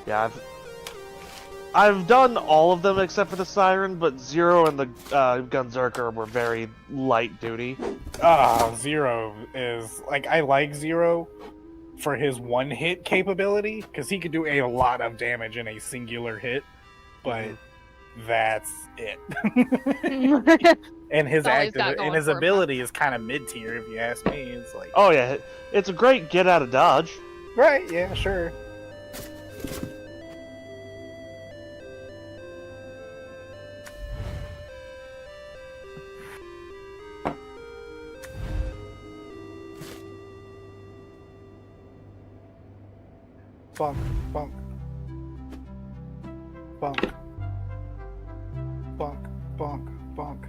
Yeah, I've done all of them except for the Siren, but Zero and the Gunzerker were very light duty. Zero is like I like Zero for his one hit capability because he could do a lot of damage in a singular hit, but that's it. And his ability is kind of mid tier if you ask me. It's like, oh yeah, it's a great get out of dodge. Right? Yeah, sure. Bonk, bonk, bonk, bonk, bonk, bonk.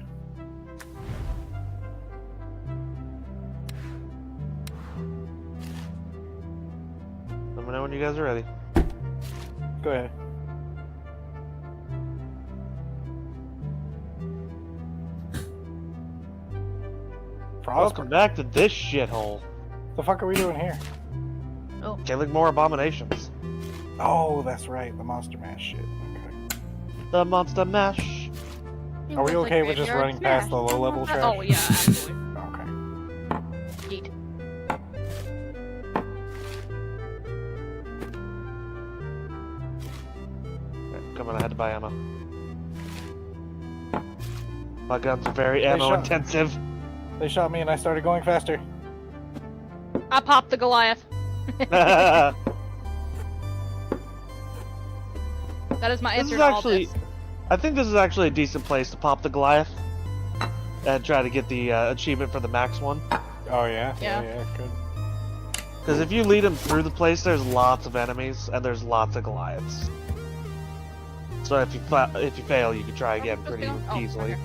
Let me know when you guys are ready. Go ahead. Welcome back to this shithole. The fuck are we doing here? Oh. Killing more abominations. Oh, that's right. The Monster Mash shit. Okay. The Monster Mash. Are we okay with just running past the low-level trash? Oh, yeah, absolutely. Okay. Yeet. Come on, I had to buy ammo. My guns are very ammo intensive. They shot me and I started going faster. I popped the Goliath. That is my answer to all this. I think this is actually a decent place to pop the Goliath and try to get the achievement for the max one. Oh yeah? Yeah. Yeah, good. Because if you lead them through the place, there's lots of enemies and there's lots of Goliaths. So if you fail, you can try again pretty easily. Okay.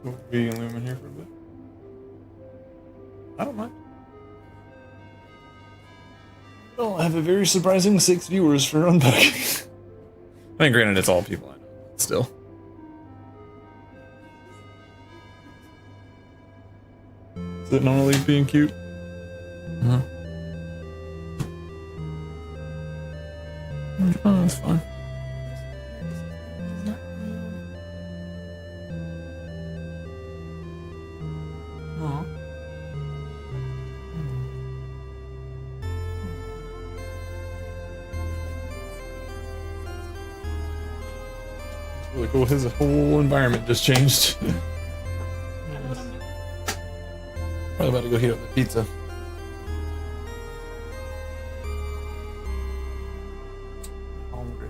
We'll be illumin here for a bit. I don't mind. Well, I have a very surprising 6 viewers for unpacking. I mean, granted, it's all people I know. Still. Sitting on a leaf being cute. Uh-huh. Oh, that's fine. Aw. Really cool. His whole environment just changed. Probably about to go heat up the pizza. Hungry.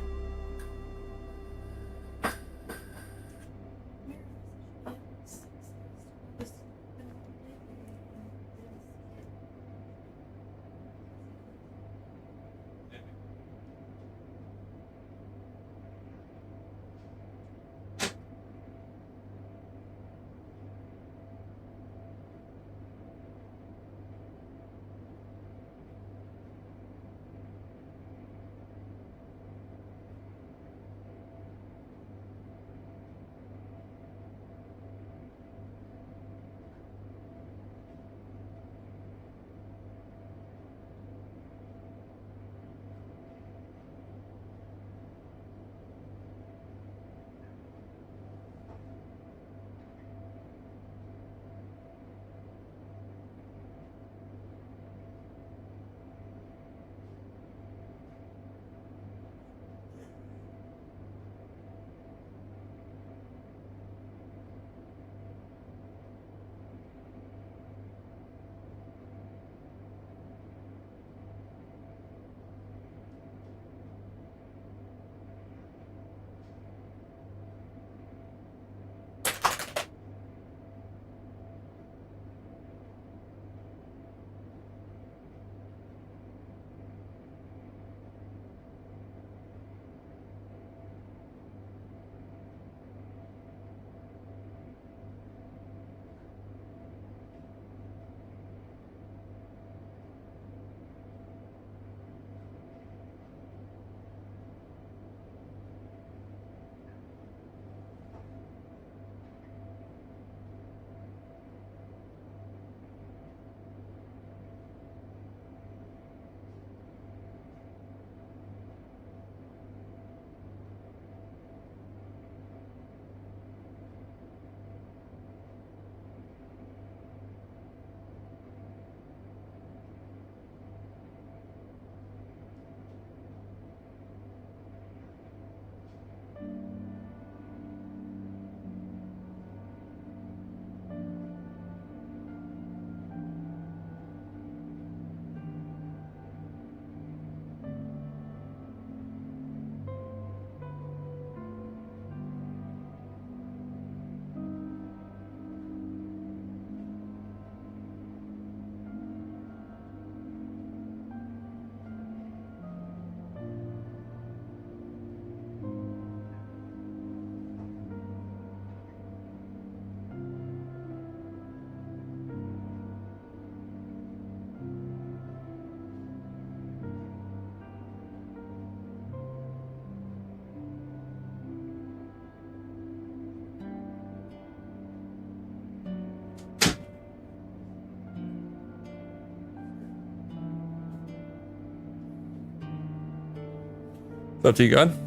It's up to you, God.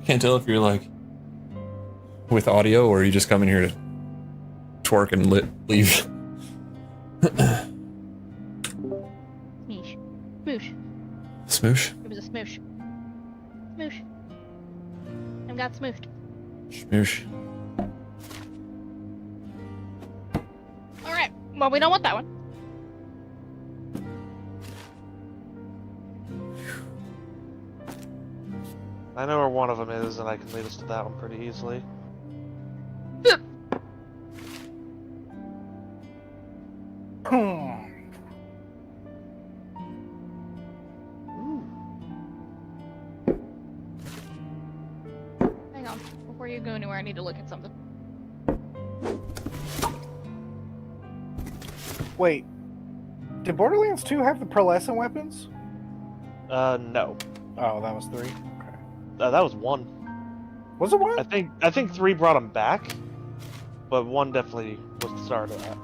Can't tell if you're like with audio or you just come in here to twerk and leave. Smoosh. Smoosh. Smoosh? It was a smoosh. Smoosh. I got smooshed. Smoosh. Alright. Well, we don't want that one. I know where one of them is, and I can lead us to that one pretty easily. Hang on. Before you go anywhere, I need to look at something. Wait, did Borderlands 2 have the pearlescent weapons? No. Oh, that was 3. Okay. That was 1. Was it 1? I think 3 brought them back, but 1 definitely was the start of that.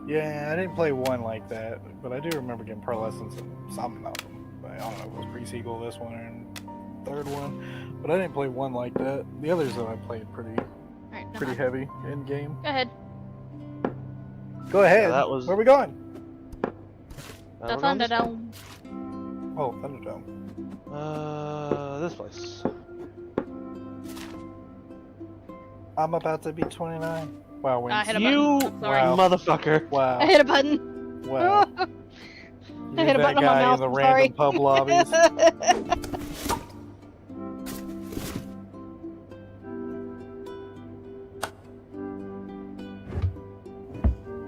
Yeah, I didn't play 1 like that, but I do remember getting pearlescents in some of them. But I don't know if it was pre-sequel, this one, or third one. But I didn't play 1 like that. The others that I played pretty Alright, heavy in game. Go ahead. Go ahead. that was- Where are we going? The We're going this way. Thunderdome. Oh, Thunderdome. This place. I'm about to be 29. Wow, Wince. I hit a You button. Sorry. Wow. motherfucker. Wow. I hit a button. Wow. I You're hit a that button on my guy mouse. in the I'm random sorry. pub lobbies.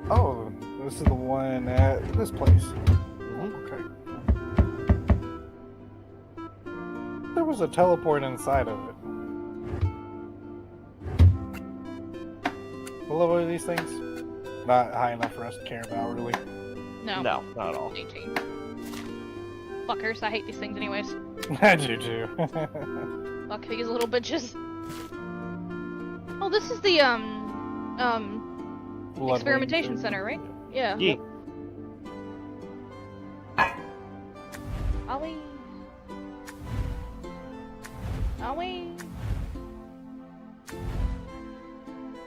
Oh, this is the one at this place. Okay. There was a teleport inside of it. What level are these things? Not high enough for us to care about, really. No. No, not at all. 18. Fuckers, I hate these things anyways. I do too. Fuck these little bitches. Oh, this is the, Blood experimentation wings. center, right? Yeah. Yeah. Ollie. Ollie.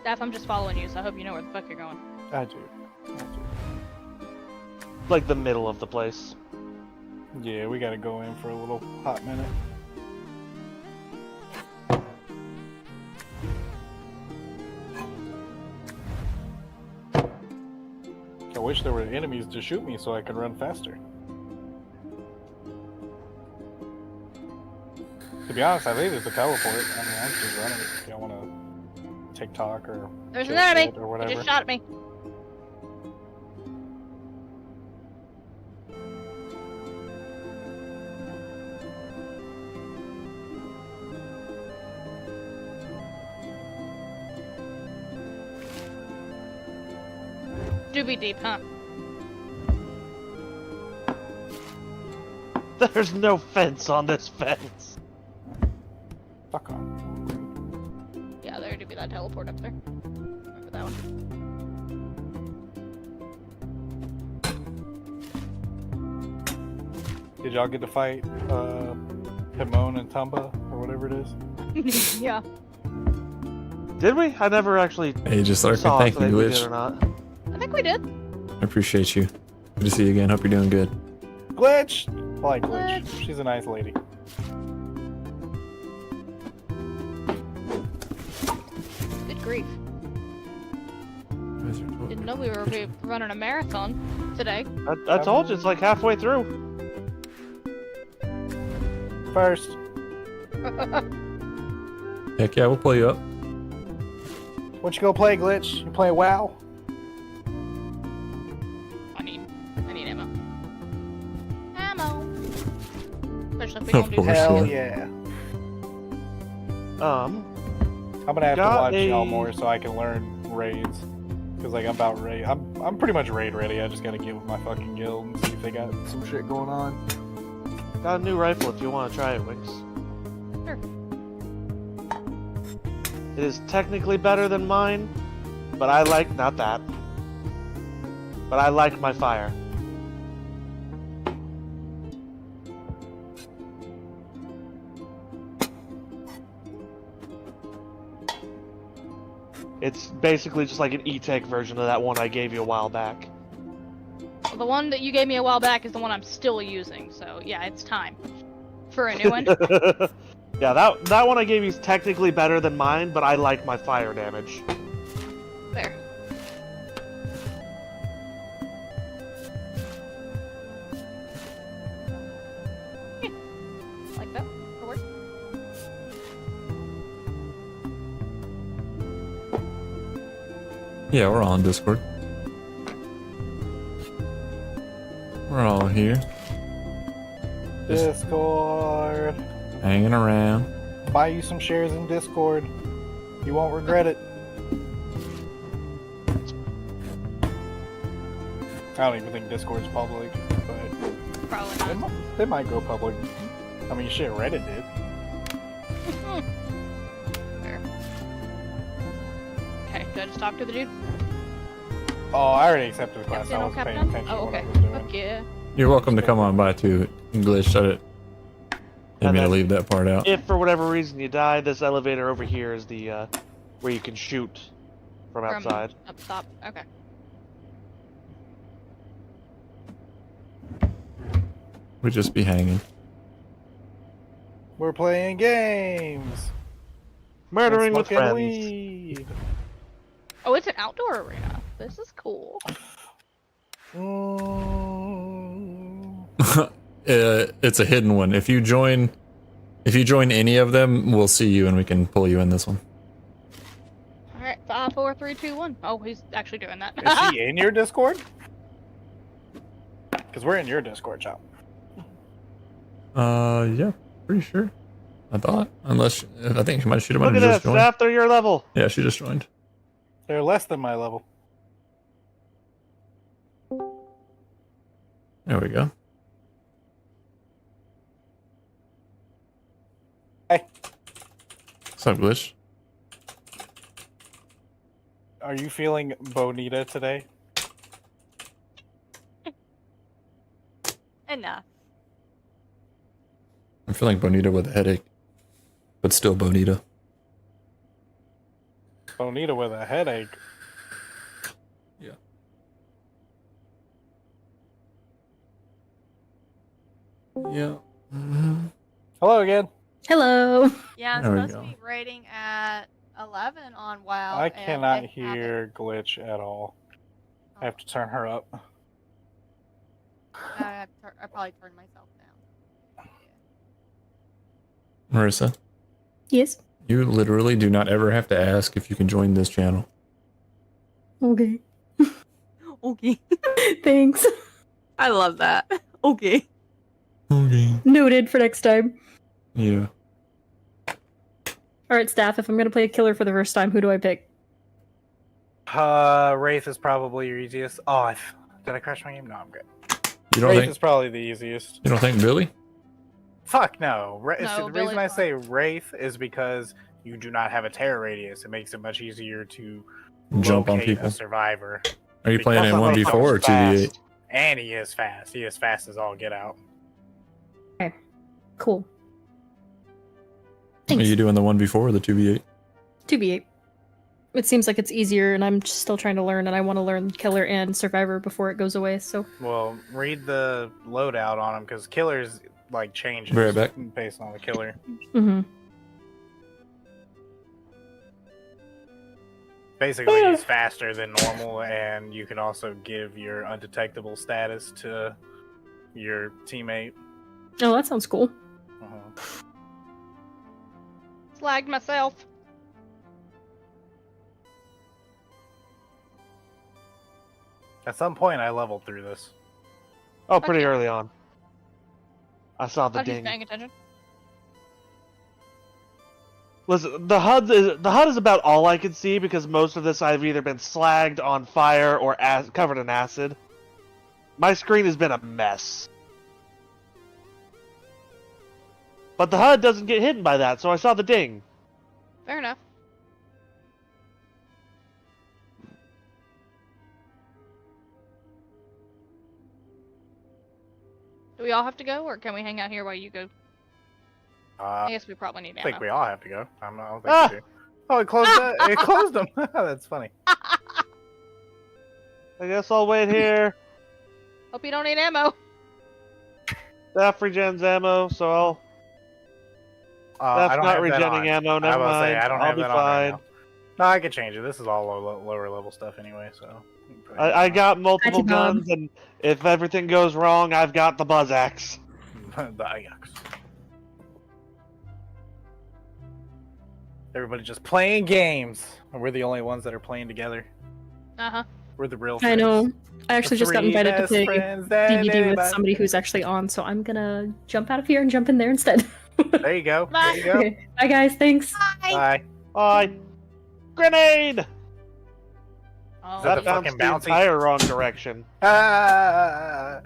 Steph, I'm just following you, so I hope you know where the fuck you're going. I do. Like the middle of the place. Yeah, we gotta go in for a little hot minute. I wish there were enemies to shoot me so I could run faster. To be honest, I think it's a teleport. I mean, I'm just running if I want to TikTok or There's an chit enemy! chat or He whatever. just shot at me. Do be deep, huh? There's no fence on this fence. Fuck on. Yeah, there do be that teleport up there. Remember that one. Did y'all get to fight Timon and Tumba or whatever it is? Yeah. Did we? I never actually Hey, just lurking. saw Thank if you, they did Glitch. or not. I think we did. I appreciate you. Good to see you again. Hope you're doing good. Glitch! I like Glitch. Glitch. She's a nice lady. Good grief. Didn't know we were running a marathon today. I told you, it's like halfway through. First. Heck yeah, we'll pull you up. What you go play, Glitch? You play WoW? I need ammo. Ammo. Especially if we Of don't do course. that. Hell yeah. yeah. Um, I'm gonna have to Got watch y'all a- more so I can learn raids. Cause like I'm about raid. I'm pretty much raid ready. I just gotta get with my fucking guild and see if they got some shit going on. got a new rifle if you want to try it, Wings. Sure. It is technically better than mine, but I like not that. But I like my fire. It's basically just like an e-take version of that one I gave you a while back. Well, the one that you gave me a while back is the one I'm still using, so yeah, it's time for a new one. Yeah, that one I gave you is technically better than mine, but I like my fire damage. There. Yeah. Like that. That'll work. Yeah, we're all on Discord. We're all here, just Discord. hanging around. Buy you some shares in Discord. You won't regret it. I don't even think Discord's public, but Probably not. they might go public. I mean, shit, Reddit did. Fair. Okay, do I just talk to the dude? Oh, I already accepted the class. Captain, I oh, wasn't paying Captain? attention Oh, to what I okay. was doing. Fuck yeah. You're welcome to come on by too. English, I didn't mean to then leave that part out. If for whatever reason you die, this elevator over here is the where you can shoot from outside. Up top. Okay. We'd just be hanging. We're playing games. Murdering and with smoking friends. weed. Oh, it's an outdoor arena. This is cool. It's a hidden one. If you join any of them, we'll see you and we can pull you in this one. All right, 5, 4, 3, 2, 1. Oh, he's actually doing that. Is he in your Discord? Because we're in your Discord, Chop. Yeah, pretty sure. I thought, unless I think she might shoot him Look and at just this, joined. after your level. Yeah, she just joined. They're less than my level. There we go. Hey, What's up, Glitch? are you feeling bonita today? Enough. I'm feeling bonita with a headache, but still bonita. Bonita with a headache. Yeah. Yeah. Hello again. Hello. Yeah, I'm There we supposed to go. be rating at 11 on WoW. I and cannot they haven't. hear Glitch at all. I have to turn her up. I probably turned myself down. Marissa, Yes. you literally do not ever have to ask if you can join this channel. Okay. Okay. Thanks. I love that. Okay. Okay. Noted for next time. Yeah. Alright, staff, if I'm gonna play a killer for the first time, who do I pick? Wraith is probably your easiest. Oh, did I crash my game? No, I'm good. You don't Wraith think is probably the easiest. you don't think Billy? Fuck no. No, The Billy's reason I fine. say Wraith is because you do not have a terror radius. It makes it much easier to Jump on locate people. a survivor. Are you playing in Also, 1v4 or fast. 2v8? And he is fast. He is fast as all get out. Cool. Are Thanks. you doing the 1v4 or the 2v8? 2v8. It seems like it's easier, and I'm still trying to learn, and I want to learn Killer and Survivor before it goes away, so... Well, read the loadout on him because killers like changes Be right back. based on the killer. Mm-hmm. Basically, he's faster than normal, and you can also give your undetectable status to your teammate. Oh, that sounds cool. Slagged myself. At some point, I leveled through this. Oh, pretty early on. I saw the Glad he's ding. paying attention. Listen, the HUD is about all I can see because most of this I've either been slagged, on fire, or covered in acid. My screen has been a mess. But the HUD doesn't get hidden by that, so I saw the ding. Fair enough. Do we all have to go, or can we hang out here while you go? I I guess we probably need think ammo. we all have to go. I don't think Ah! we do. Oh, it closed. It closed them. That's funny. I guess I'll wait here. Hope you don't need ammo. That regens ammo, so I'll. I That's don't not have that regenning on. ammo. Never I will say mind. I don't I'll have be that on right fine. now. No, I can change it. This is all lower level stuff anyway, so. I got multiple Gotcha, Bob. guns, and if everything goes wrong, I've got the buzz axe. The Ajax. Everybody just playing games. And we're the only ones that are playing together. Uh-huh. We're the real I friends. know. I actually just got Three invited to best play friends that DVD with anybody- somebody who's actually on, so I'm gonna jump out of here and jump in there instead. There you go. Bye. There you go. Okay. Bye guys, thanks. Bye. Bye. Grenade! Oh, Is that That the fucking bounced the bouncy? entire wrong direction. Ah!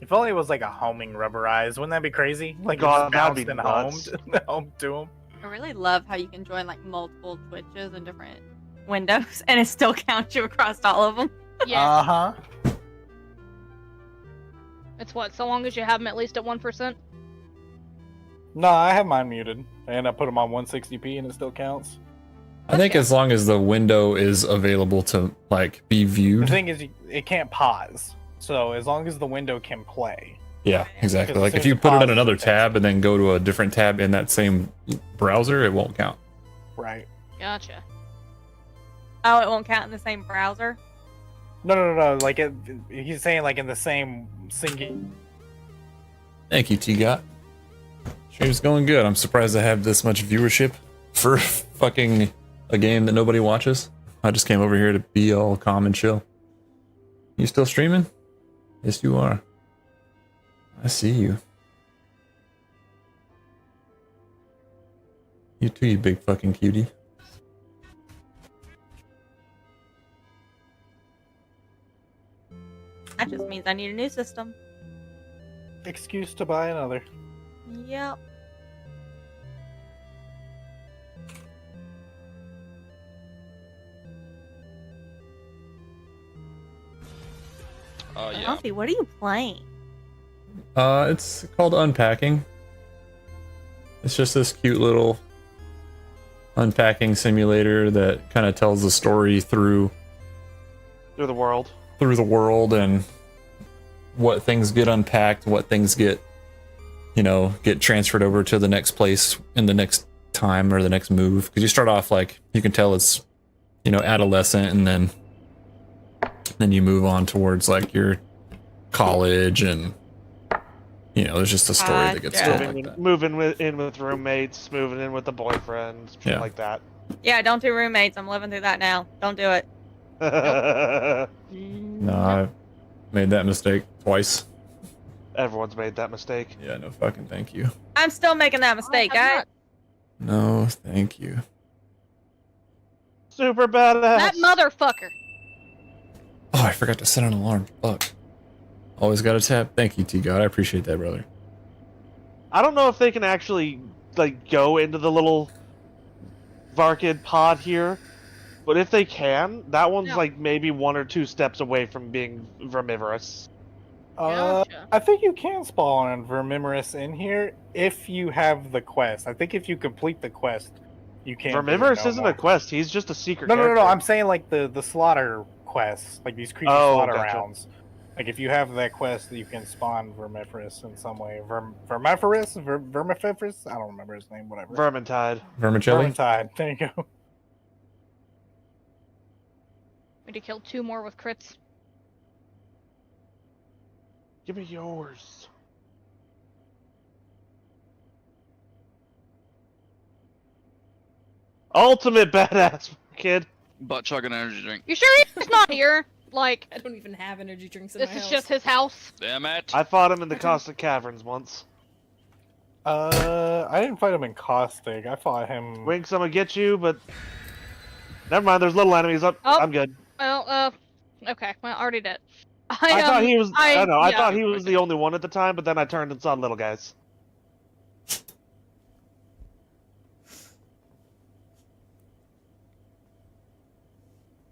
If only it was like a homing rubberized, wouldn't that be crazy? Like God, it that'd just be bounced and nuts. home to him. I really love how you can join like multiple Twitches and different windows, and it still counts you across all of them. yeah. huh. It's what, so long as you have them at least at 1%? No, I have mine muted, and I put them on 160p, and it still counts. I think as long as the window is available to like be The viewed. thing is, it can't pause. So as long as the window can play. Yeah, exactly. Because Like as if soon you as put it in pauses, another it tab and then go to a different tab in that same browser, it won't count. Right. Gotcha. Oh, it won't count in the same browser. No. Like he's saying, like in the same single. Thank you, T-Got. Stream's going good. I'm surprised I have this much viewership for fucking a game that nobody watches. I just came over here to be all calm and chill. You still streaming? Yes, you are. I see you. You too, you big fucking cutie. That just means I need a new system. Excuse to buy another. Yep. Oh yeah. Alfie, what are you playing? It's called Unpacking. It's just this cute little unpacking simulator that kind of tells the story through Through the world. the world and what things get unpacked, what things get, get transferred over to the next place in the next time or the next move. Because you start off like, you can tell it's, adolescent, and then you move on towards like your college, and there's just a story that gets told like that. Moving in with roommates, moving in with the boyfriend, shit Yeah. like that. Yeah, don't do roommates. I'm living through that now. Don't do it. No, I've made that mistake twice. Everyone's made that mistake. Yeah, no fucking thank you. I'm still making that mistake, I have guys. not. No, thank you. Super badass. That motherfucker. Oh, I forgot to set an alarm. Fuck. Always gotta tap. Thank you, T-God. I appreciate that, brother. I don't know if they can actually go into the little Varkid pod here, but if they can, that one's No. maybe 1 or 2 steps away from being vermivorous. Gotcha. I think you can spawn Vermivorous in here if you have the quest. I think if you complete the quest, you can. Vermivorous isn't a quest. He's just a secret. No. character. I'm saying like the slaughter quests, like these creature Oh, slaughter gotcha. rounds. Like if you have that quest, you can spawn Vermivorous in some way. Vermivorous? Vermivorous? I don't remember his name. Whatever. Vermintide. Vermicelli? Vermintide. There you go. We need to kill 2 more with crits. Give me yours. Ultimate badass kid. Butt chugging energy drink. You sure he's not here? Like, I don't even have energy drinks in this my is house. just his house? Damn it. I fought him in the Caustic Caverns once. I didn't fight him in Caustic. I fought him. Winks, I'm gonna get you, but never mind. There's little enemies up. Oh. I'm good. Well, okay. Well, already did. I thought he was. I know. I yeah. thought he was the only one at the time, but then I turned and saw little guys.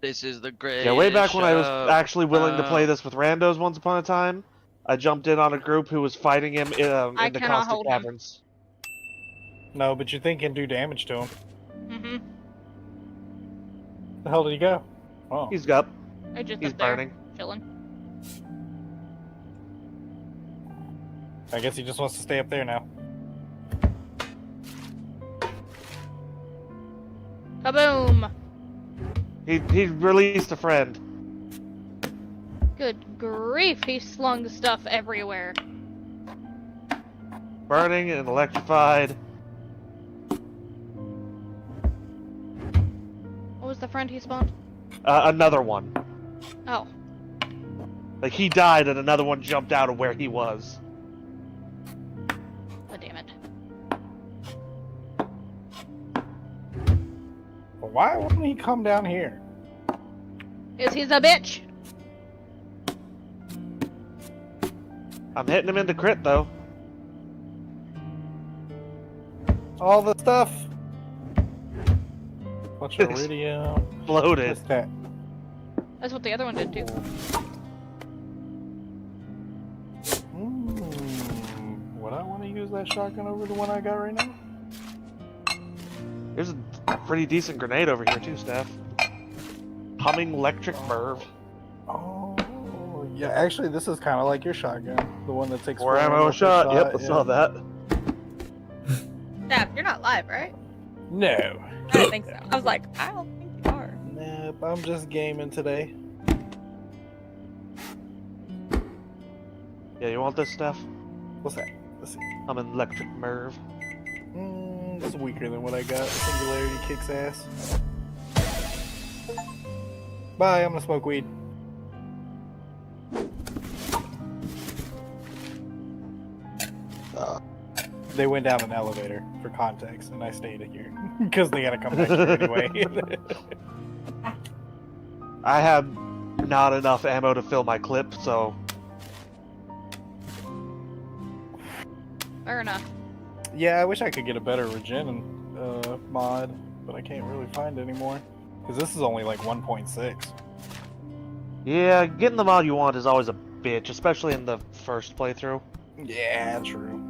This is the great. Yeah, way back when I was actually willing to play this with randos once upon a time, I jumped in on a group who was fighting him in I the cannot Caustic hold him. Caverns. No, but you think can do damage to him. Mm-hmm. The hell did he go? Oh. He's up. I just He's up there, burning. chilling. I guess he just wants to stay up there now. Kaboom! He released a friend. Good grief, he slung stuff everywhere. Burning and electrified. What was the friend he spawned? Another one. Oh. Like, he died and another one jumped out of where he was. Oh, damn it. Why wouldn't he come down here? Is he's a bitch? I'm hitting him into crit, though. All the stuff. Bunch of iridium. Bloated. What's that? That's what the other one did too. Would I want to use that shotgun over the one I got right now? There's a pretty decent grenade over here, too, Steph. Humming electric Merv. Oh, yeah. Actually, this is kind of like your shotgun, the one that takes 4 ammo per shot. Yep, I yeah. saw that. Steph, you're not live, right? No. I don't think so. I was like, I don't think you are. Nope, I'm just gaming today. Yeah, you want this, Steph? What's that? Let's see. Humming electric Merv. This is weaker than what I got. Singularity kicks ass. Bye, I'm gonna smoke weed. They went down an elevator, for context, and I stayed here. Because they gotta come back here anyway. I have not enough ammo to fill my clip, so... Fair enough. Yeah, I wish I could get a better regen mod, but I can't really find it anymore. Because this is only like 1.6. Yeah, getting the mod you want is always a bitch, especially in the first playthrough. Yeah, true.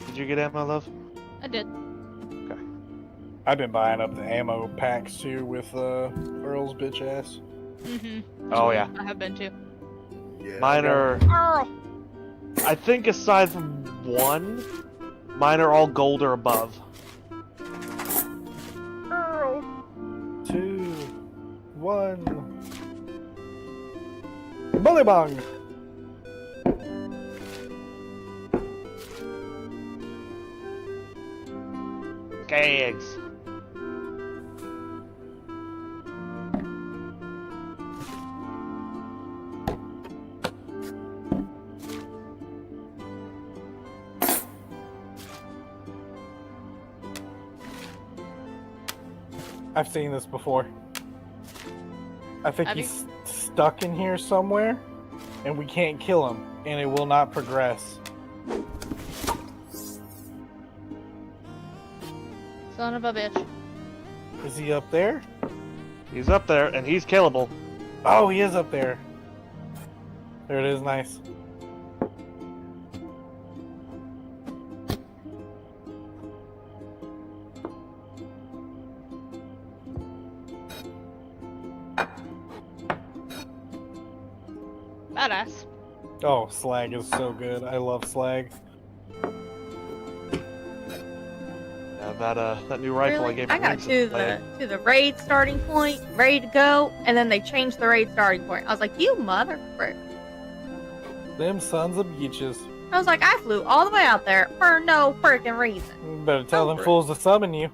Did you get ammo, love? I did. I've been buying up the ammo packs too with Earl's bitch ass. Mm-hmm. Oh, yeah. I have been too. Yeah, Mine are... Arr! I think aside from one, mine are all gold or above. 2, 1. Bully bong! Gags. I've seen this before. I think Have he's stuck in here somewhere, and we can't kill him, and it will not progress. Son of a bitch. Is he up there? He's up there, and he's killable. Oh, he is up there. There it is, nice. Badass. Oh, slag is so good. I love slag. Yeah, that new rifle I Really? gave I you got recently. to the raid starting point, ready to go, and then they changed the raid starting point. I was like, you mother frick. Them sons of bitches. I was like, I flew all the way out there for no freaking reason. You better tell them Over it. fools to summon you.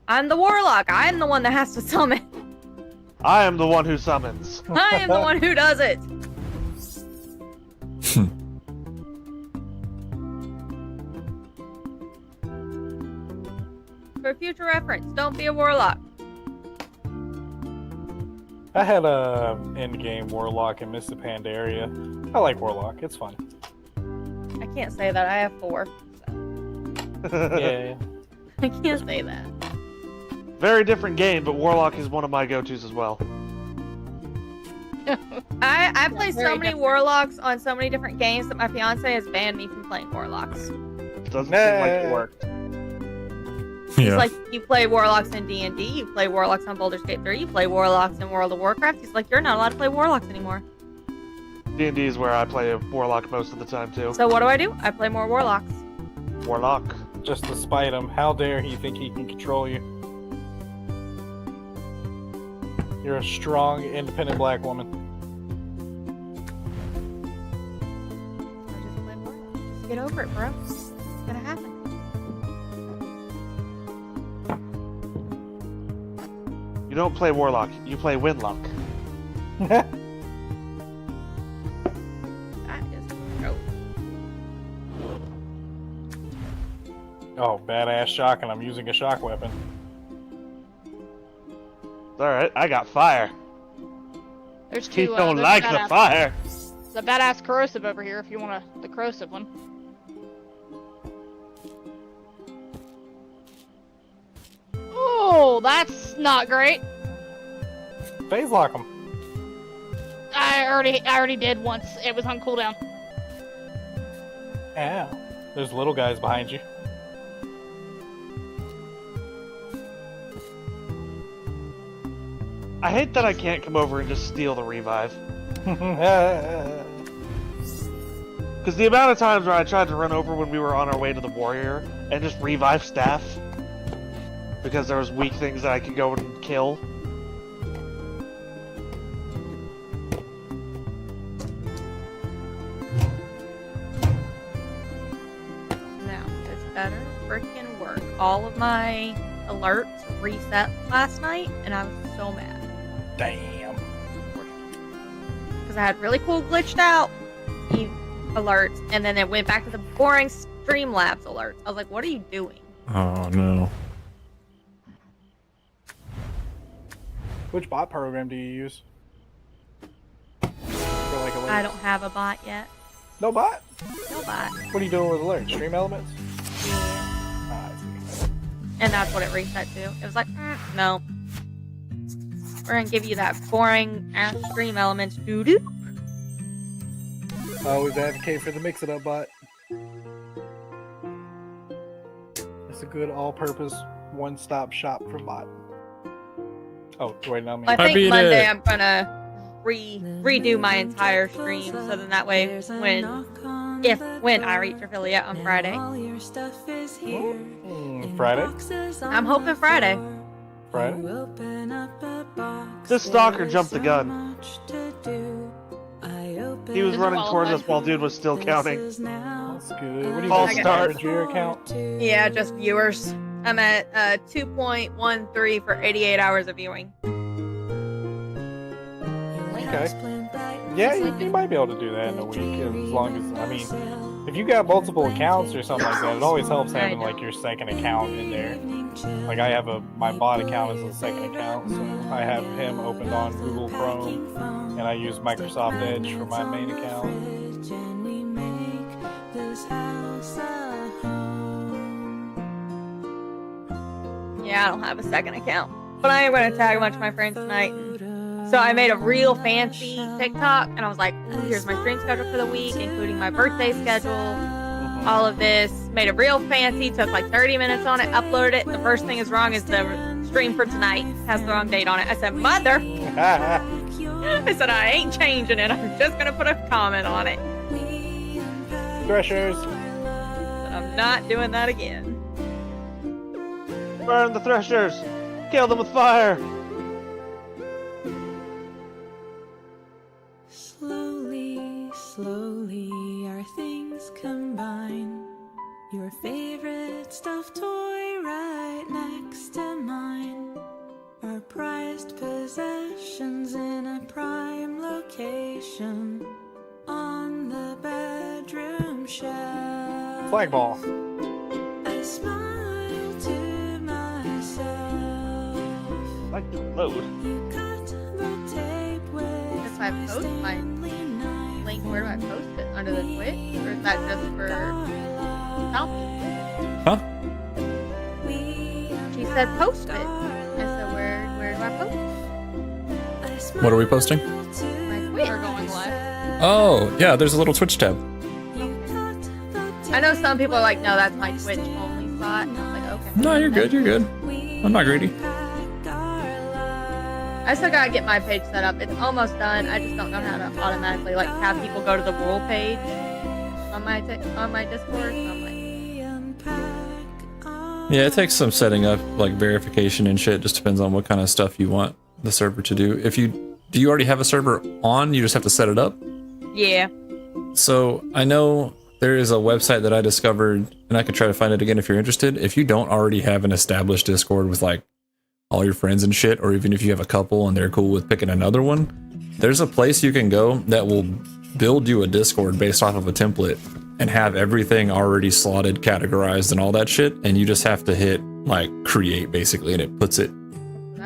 I'm the warlock. I'm the one that has to summon. I am the one who summons. I am the one who does it. For future reference, don't be a warlock. I had a endgame warlock in Mr. Pandaria. I like warlock. It's fun. I can't say that. I have 4. So. Yeah. I can't say that. Very different game, but Warlock is one of my go-tos as well. I play so very many different. warlocks on so many different games that my fiance has banned me from playing warlocks. Doesn't seem like it worked. He's Yeah. like, you play warlocks in D&D, you play warlocks on Baldur's Gate 3, you play warlocks in World of Warcraft. He's like, you're not allowed to play warlocks anymore. D&D is where I play a Warlock most of the time too. So what do? I play more warlocks. Warlock. Just to spite him. How dare he think he can control you? You're a strong, independent black woman. I just play warlocks. Just get over it, bro. It's gonna happen. You don't play Warlock, you play Winlock. That is gross. Oh, badass shock, and I'm using a shock weapon. Alright, I got fire. There's He two. don't there's like badass- the fire. The badass corrosive over here if you want the corrosive one. Oh, that's not great. Phase lock him. I already did once. It was on cooldown. Ow. There's little guys behind you. I hate that I can't come over and just steal the revive. Because the amount of times where I tried to run over when we were on our way to the warrior and just revive staff because there was weak things that I could go and kill. Now, this better freaking work. All of my alerts reset last night, and I was so mad. Damn. Because I had really cool glitched out alerts, and then it went back to the boring Streamlabs alerts. I was like, what are you doing? Oh no. Which bot program do you use? For like alerts? I don't have a bot yet. No bot? No bot. What are you doing with alerts? Stream elements? Yeah. Ah, I see. And that's what it reset to. It was like, no. We're gonna give you that boring ass Stream Elements doo-doo. I always advocate for the mix-it-up bot. It's a good all-purpose one-stop shop for bot. Oh, wait, not me. I I think beat Monday it. I'm gonna redo my entire stream, so then that way when I reach affiliate on Friday, Friday? I'm hoping Friday. Friday? This stalker jumped the gun. He was Is it running towards qualified? us while dude was still counting. That's good. What do you False think? start. Average viewer count? Yeah, just viewers. I'm at 2.13 for 88 hours of viewing. Okay. Yeah, you might be able to do that in a week, as long as, I mean, if you got multiple accounts or something like that, it always helps having, like, your second account in there. Like, I have my bot account as a second account, so I have him opened on Google Chrome, and I use Microsoft Edge for my main account. Yeah, I don't have a second account. But I am going to tag a bunch of my friends tonight. So I made a real fancy TikTok, and I was like, ooh, here's my stream schedule for the week, including my birthday schedule, all of this. Made it real fancy, took like 30 minutes on it, uploaded it. The first thing is wrong is the stream for tonight has the wrong date on it. I said, mother! I said, I ain't changing it. I'm just going to put a comment on it. Threshers. But I'm not doing that again. Burn the threshers! Kill them with fire! Slowly, slowly, our things combine. Your favorite stuffed toy right next to mine. Our prized possessions in a prime location on the bedroom shelf. Flag ball. I smile to myself. Like to load. You cut the tape with If I post my link, where do I post it? Under the Twitch? Or is that just for Selfie? Huh? She said post it. What are we posting? We're going live. Oh, yeah, there's a little Twitch tab. I know some people are like, no, that's my Twitch only spot. And I was like, okay. No, you're good, you're good. I'm not greedy. I still gotta get my page set up. It's almost done. I just don't know how to automatically like have people go to the rule page on my Discord. So I'm like, Yeah, it takes some setting up, like verification and shit. Just depends on what kind of stuff you want the server to do. Do you already have a server on? You just have to set it up? yeah. So I know there is a website that I discovered, and I could try to find it again if you're interested. If you don't already have an established Discord with like all your friends and shit, or even if you have a couple and they're cool with picking another one, there's a place you can go that will build you a Discord based off of a template and have everything already slotted, categorized, and all that shit. And you just have to hit like create basically, and it puts it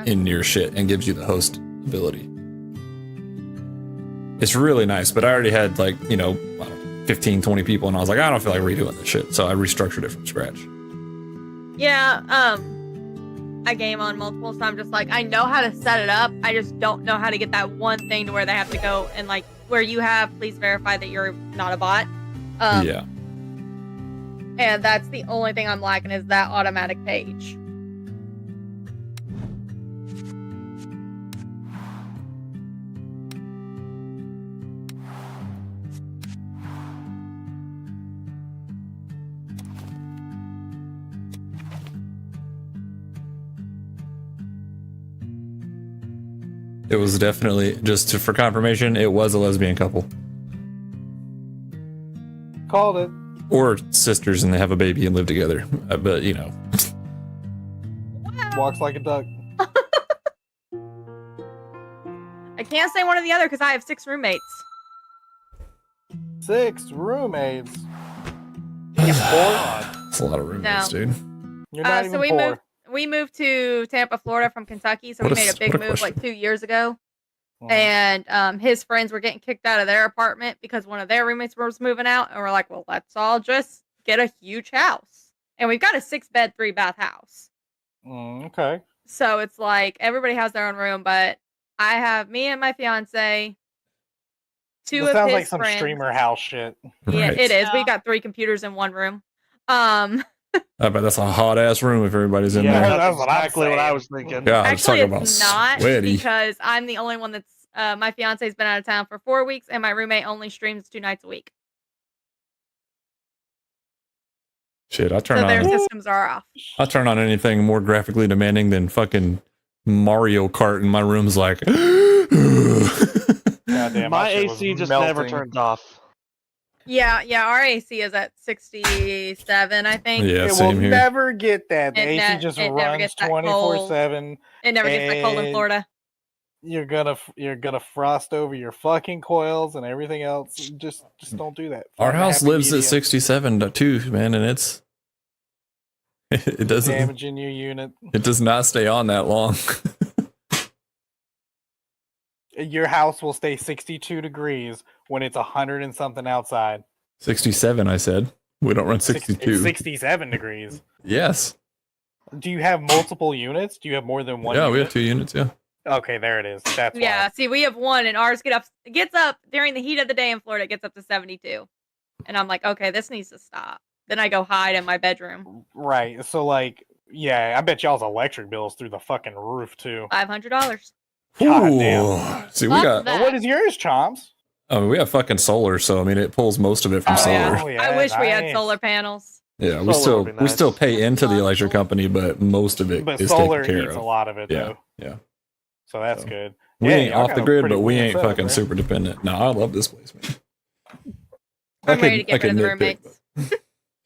in your shit and gives you the host ability. It's really nice, but I already had like, I don't know, 15, 20 people, and I was like, I don't feel like redoing this shit. So I restructured it from scratch. Yeah, I game on multiple, so I'm just like, I know how to set it up. I just don't know how to get that one thing to where they have to go and like where you have, please verify that you're not a bot. Yeah. And that's the only thing I'm lacking is that automatic page. It was definitely, for confirmation, it was a lesbian couple. Called it. Or sisters and they have a baby and live together. But, Walks like a duck. I can't say one or the other because I have 6 roommates. 6 roommates. It's a lot of roommates, No. dude. You're not So even poor. we moved to Tampa, Florida from Kentucky, so What we a- made a big what a move question. like 2 years ago. Mhm. And his friends were getting kicked out of their apartment because one of their roommates was moving out, and we're like, well, let's all just get a huge house. And we've got a 6-bed, 3-bath house. Okay. So it's like everybody has their own room, but I have me and my fiance, 2 This of sounds his like some friends. streamer house shit. Yeah, Right. it is. We Yeah. got 3 computers in one room. I bet that's a hot ass room if everybody's in Yeah, there. that's that's what I'm exactly what I saying. was thinking. God, Actually, talk about it's not sweaty. because I'm the only one that's. My fiance's been out of town for 4 weeks, and my roommate only streams 2 nights a week. Shit, I So turn their on systems are off. anything more graphically demanding than fucking Mario Kart, and my room's like. Goddamn, My shit was AC just never melting. turns off. Yeah, our AC is at 67, I think. Yeah, It will same here. never get that. The It AC ne- just it never runs gets that 24/7. It never gets that cold in and- Florida. You're gonna frost over your fucking coils and everything else. Just don't do that. Our Find a house happy lives at medium. 67 too, man, and it doesn't. Damaging your unit. It does not stay on that long. Your house will stay 62 degrees when it's 100 and something outside. 67, I said. We don't run 62. It's 67 degrees. Yes. Do you have multiple units? Do you have more than one? Yeah, unit? we have 2 units. Yeah. Okay, there it is. That's Yeah, see, we have 1, and ours gets up during the heat of the day in Florida. It gets up to 72, and I'm like, okay, this needs to stop. Then I go hide in my bedroom. why. Right. So like, yeah, I bet y'all's electric bills through the fucking roof too. $500. God Ooh. damn. See, we Fuck got. that. What is yours, Chomps? I mean, we have fucking solar, so I mean, it pulls most of it from Oh, solar. yeah. Oh, I wish we had nice. solar panels. Yeah, we Solar still would be we still nice. pay into the electric company, but most of it But is solar taken care eats of. a lot of it Yeah, though. yeah. So that's So, good. We Yeah, ain't y'all off got the a grid, pretty but we weird ain't setup fucking there. super dependent. No, I love this place, man. I'm ready to get rid of the nitpick, roommates. but-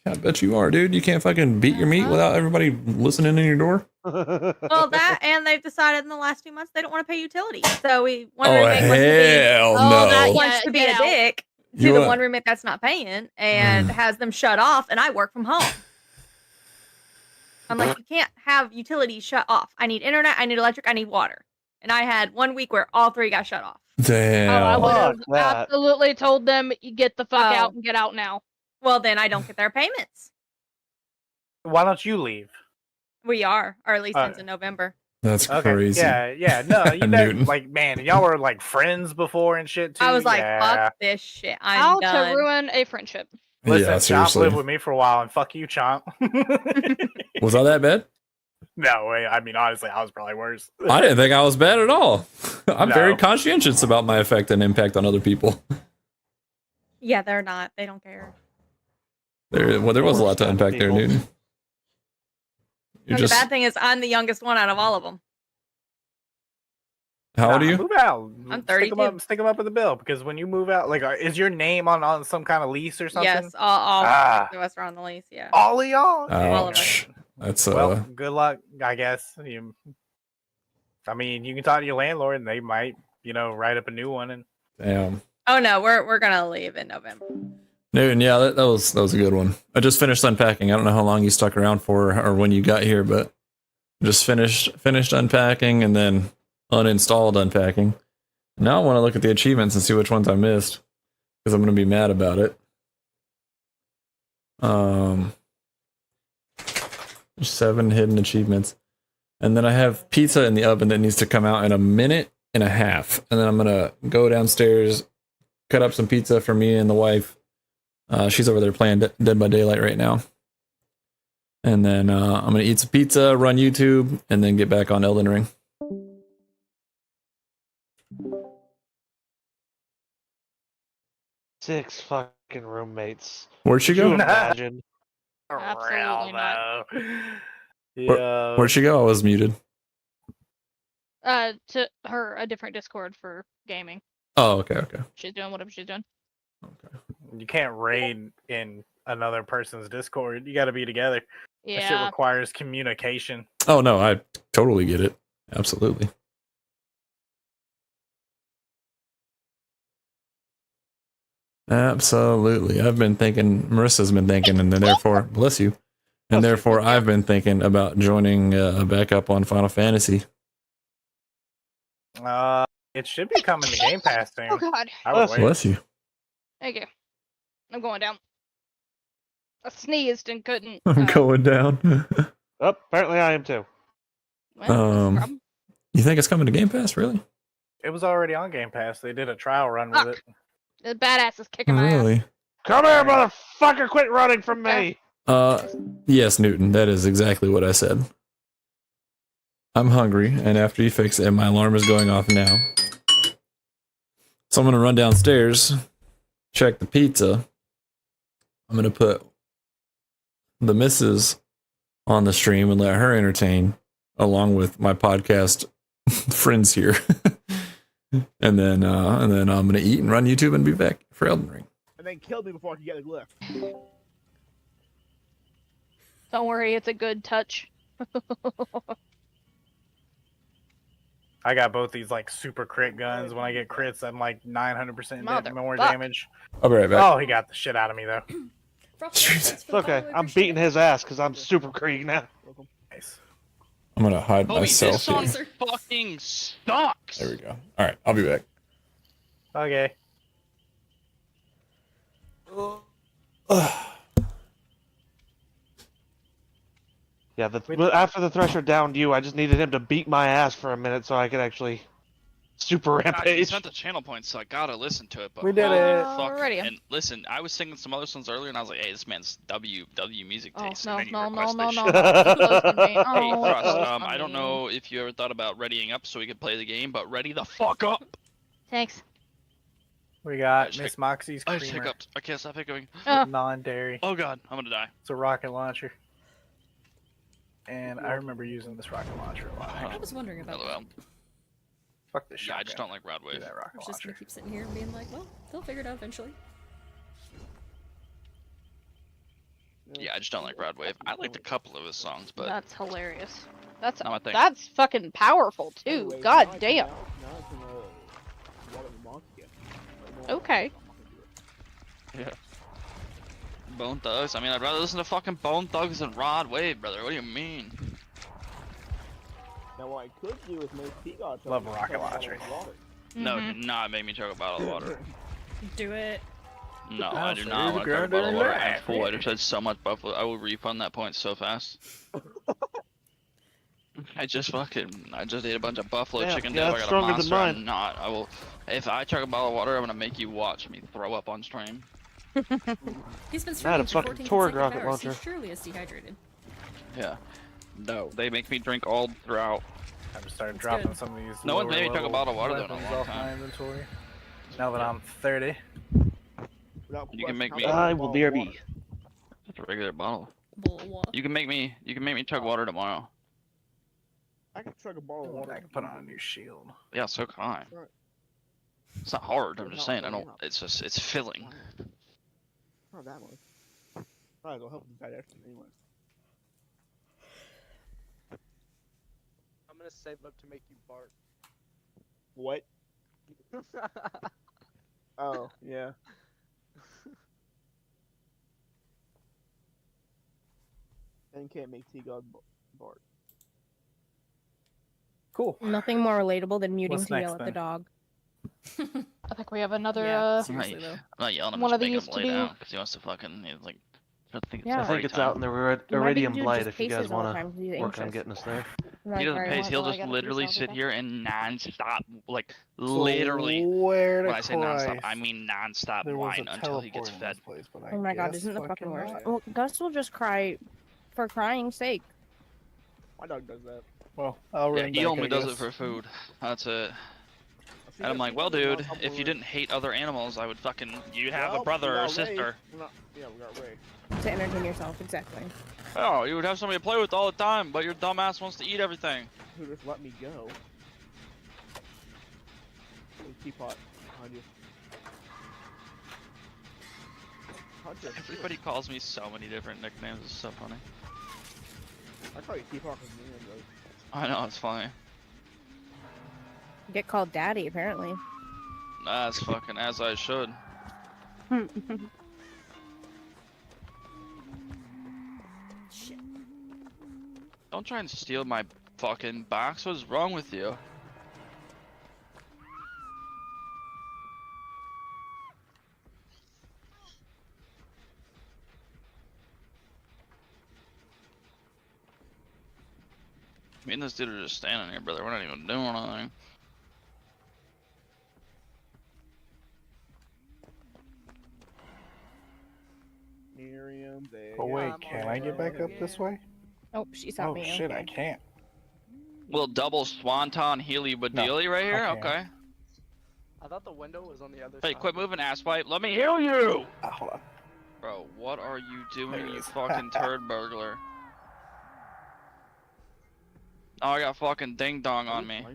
Yeah, I bet you are, dude. You can't fucking beat your meat without everybody listening in your door. Well, that and they've decided in the last 2 months they don't want to pay utilities. So one Oh, roommate wants to hell Oh, no. that- wants to be Get a out. dick to You the want- one roommate that's not paying and has them shut off, and I work from home. I'm like, you can't have utilities shut off. I need internet, I need electric, I need water. And I had 1 week where all 3 got shut off. Damn. Oh, I would have Fuck that. absolutely told them, you get the fuck Oh. out and get out now. Well, then I don't get their payments. Why don't you leave? We are. Our lease Uh, ends in November. That's Okay. crazy. Yeah. No, you Newton. guys, like, man, y'all were like friends before and shit too. I was like, yeah. fuck this shit. I'm How done. to ruin a friendship. Listen, Yeah, Chomp seriously. lived with me for a while, and fuck you, Chomp. Was I that bad? No way. I mean, honestly, I was probably worse. I didn't think I was bad at all. I'm very No. conscientious about my effect and impact on other people. Yeah, they're not. They don't care. There was a lot to unpack there, People. Newton. You're And just the bad thing is, I'm the youngest one out of all of them. how old are Nah, you? Move out. I'm Stick 32. them up in the bill because when you move out, like, is your name on some kind of lease or something? Yes, all Ah. six of us are on the lease. Yeah. All of y'all. All of us. Ouch. That's Well, good luck, I guess. I mean, you can talk to your landlord, and they might, write up a new one. And damn. Oh no, we're gonna leave in November. Newton, yeah, that was a good one. I just finished unpacking. I don't know how long you stuck around for or when you got here, but just finished unpacking and then uninstalled unpacking. Now I want to look at the achievements and see which ones I missed because I'm going to be mad about it. There's 7 hidden achievements. And then I have pizza in the oven that needs to come out in 1.5 minutes. And then I'm going to go downstairs, cut up some pizza for me and the wife. She's over there playing Dead by Daylight right now. And then I'm going to eat some pizza, run YouTube, and then get back on Elden Ring. Six fucking roommates. Where'd she Could you go? imagine? Absolutely not. Yeah. Where'd she go? I was muted. To her a different Discord for gaming. Oh, okay. She's doing whatever she's doing. You can't raid in another person's Discord. You got to be together. That shit Yeah. requires communication. Oh, no, I totally get it. Absolutely. Absolutely. I've been thinking, Marissa's been thinking, and then therefore, bless you. And therefore, I've been thinking about joining back up on Final Fantasy. It should be coming to Game Pass soon. Oh god. I would wait. Bless you. Thank you. I'm going down. I sneezed and couldn't. I'm going down. Oh, apparently I am too. Well, that's the problem. You think it's coming to Game Pass, really? It was already on Game Pass. They did a trial run with it. The badass is kicking my ass. Really? Come here, motherfucker! Quit running from me! Yes, Newton, that is exactly what I said. I'm hungry, and after you fix it, my alarm is going off now. So I'm gonna run downstairs, check the pizza. I'm gonna put the missus on the stream and let her entertain, along with my podcast friends here. and then I'm gonna eat and run YouTube and be back for Elden Ring. And then killed me before I could get a glyph. Don't worry, it's a good touch. I got both these like super crit guns. When I get crits, I'm like 900% more Motherfuck. damage. I'll be right back. Oh, he got the shit out of me though. It's okay. I'm beating his ass because I'm super Krieg now. Nice. I'm gonna hide Holy, this myself song here. fucking sucks. There we go. All right, I'll be back. Okay. Yeah, after the Thresher downed you, I just needed him to beat my ass for a minute so I could actually super God, you rampage. sent the channel points, so I gotta listen to it. But We did holy it. Fuck. Alrighty. And listen, I was singing some other songs earlier, and I was like, "Hey, this man's W music Oh, taste." no, and then you no, request no, this no, shit. no. Too close to me. Hey, Oh, Thrust, close to I don't me. know if you ever thought about readying up so we could play the game, but ready the fuck up. Thanks. We got just Miss Moxie's I just creamer, hiccups. I can't stop hiccuping. non-dairy. Oh god, I'm gonna die. It's a rocket launcher. And I remember using this rocket launcher a lot. I was wondering about LOL. that. Fuck this Yeah, shotgun. I just don't like Rod Do Wave. that I rocket was just gonna launcher. keep sitting here and being like, well, they'll figure it out eventually. Yeah, I just don't like Rod Wave. I liked a couple of his songs, but That's hilarious. That's Not my thing. that's fucking powerful too. God damn. Okay. Bone Thugs. I mean, I'd rather listen to fucking Bone Thugs than Rod Wave, brother. What do you mean? Now what I could do is make Seagull Love a rocket launcher. No, Mhm. do not make me chug a bottle of water. Do it. No, I'll I do say not the want to chug a ground bottle of water. under I'm full. I just had so much buffalo. I will refund that point so fast. I just ate a bunch of buffalo Yeah, chicken yeah, dip. I that's got a stronger than monster. mine. I'm not. I will. If I chug a bottle of water, I'm gonna make you watch me throw up on stream. He's been I had a streaming for fucking 14 Torg consecutive rocket hours. He launcher. surely is dehydrated. Yeah. No, they make me drink all throughout. I just started That's dropping good. some of these No one's lower made me chug a level bottle of water though in a weapons long off my time. inventory. Now that I'm 30. Without You can question, make how me- about a I will bottle of dare water? be. It's a regular bottle. Blah. You can make me chug water tomorrow. I can chug a bottle of water. I can put on a new shield. Yeah, so can I. Right. It's not hard. I'm It's just not saying. I really don't. hard. It's filling. Not that much. Alright, it'll help with digestion anyway. I'm gonna save up to make you bark. What? Oh, yeah. And can't make T-God bark. Cool. Nothing more relatable than muting What's to next, yell at the then? dog. I think we have another. Yeah, seriously Right. though. I'm not yelling. I'm One just of making these him to lay do. down because he wants to fucking. He's like. I think Yeah. I think it's out in the You might be Iridium doing Blight just if you guys paces all the want time 'cause he's to work on anxious. getting us there. He doesn't Sorry, pace. what? He'll Oh, I just gotta literally piece off sit again. here and non-stop, like So literally. where to When I say non-stop, I Christ, mean non-stop there was whine a until he gets teleport in fed. this place, but I Oh my god, guess isn't the fucking fucking worst. not. Well, Gus will just cry for crying's sake. My dog does that. Well, I'll Yeah, run he back, only I does it guess. for food. That's it. See, And I'm that's like, well, the thing, dude, not if you didn't hate other animals, I would fucking. You have Well, a brother we or a got Ray. sister. We're not- Yeah, we got Ray. To entertain yourself, exactly. Oh, you would have somebody to play with all the time, but your dumbass wants to eat everything. Who just let me go? There's a teapot behind you. Hunter, Everybody calls me so many different nicknames. It's so funny. I call you teapot because me and those. I know it's funny. You get called daddy, apparently. That's fucking as I should. Don't try and steal my fucking box. What's wrong with you? Me and this dude are just standing here, brother. We're not even doing anything. Miriam, there. But wait, I'm can on I the get back up road this way? Oh, she saw Oh me. shit, I okay. can't. Little double swanton healy No, badeely right here? I can't. Okay. I thought the window was on the other Hey, side. quit moving, asswipe. Let me heal you! Ah, hold on. Bro, what are you doing, There it you is. fucking turd burglar? Oh, I got fucking ding dong on me.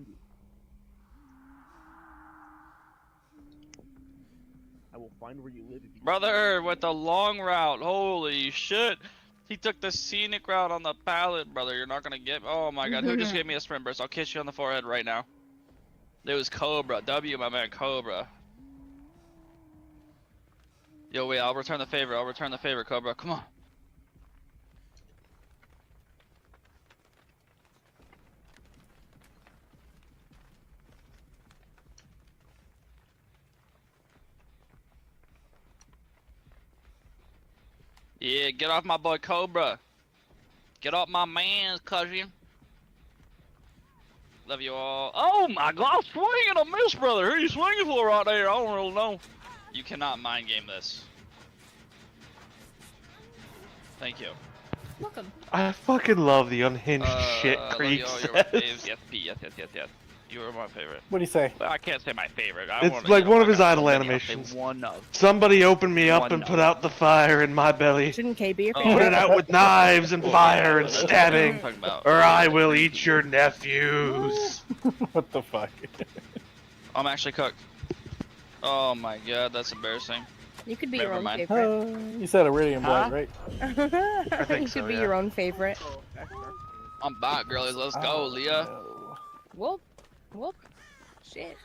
I will find where you live if you Brother, with the long route. Holy shit. He took the scenic route on the pallet, brother. You're not gonna get. Oh my god, who just gave me a sprint burst? I'll kiss you on the forehead right now. It was Cobra. W, my man, Cobra. Yo, wait, I'll return the favor. I'll return the favor, Cobra. Come on. Yeah, get off my boy Cobra. Get off my man's cousin. Love you all. Oh my god, swing and a miss, brother. Who are you swinging for right there? I don't really know. You cannot mind game this. Thank you. Welcome. I fucking love the unhinged shit love Creek you all, says. you're my fave. Yes, P, yes. You are my favorite. What do you say? Well, I can't say my favorite. I It's wanna, like you know, one of I his got so idle many, I'll say animations. one of. Somebody open me up One and no. put out the fire in my belly. Shouldn't K be your Oh. Put favorite? it out with knives and fire and I'm stabbing, talking about- or I will eat your nephews. What the fuck? I'm actually cooked. Oh my god, that's embarrassing. You could be Never your own mind. favorite. You said Iridium Blight, right? think You so, could be yeah. your own favorite. Oh, that's dark. I'm back, girlies. Let's go, Oh, Leah. no. Whoop. Whoop. Shit.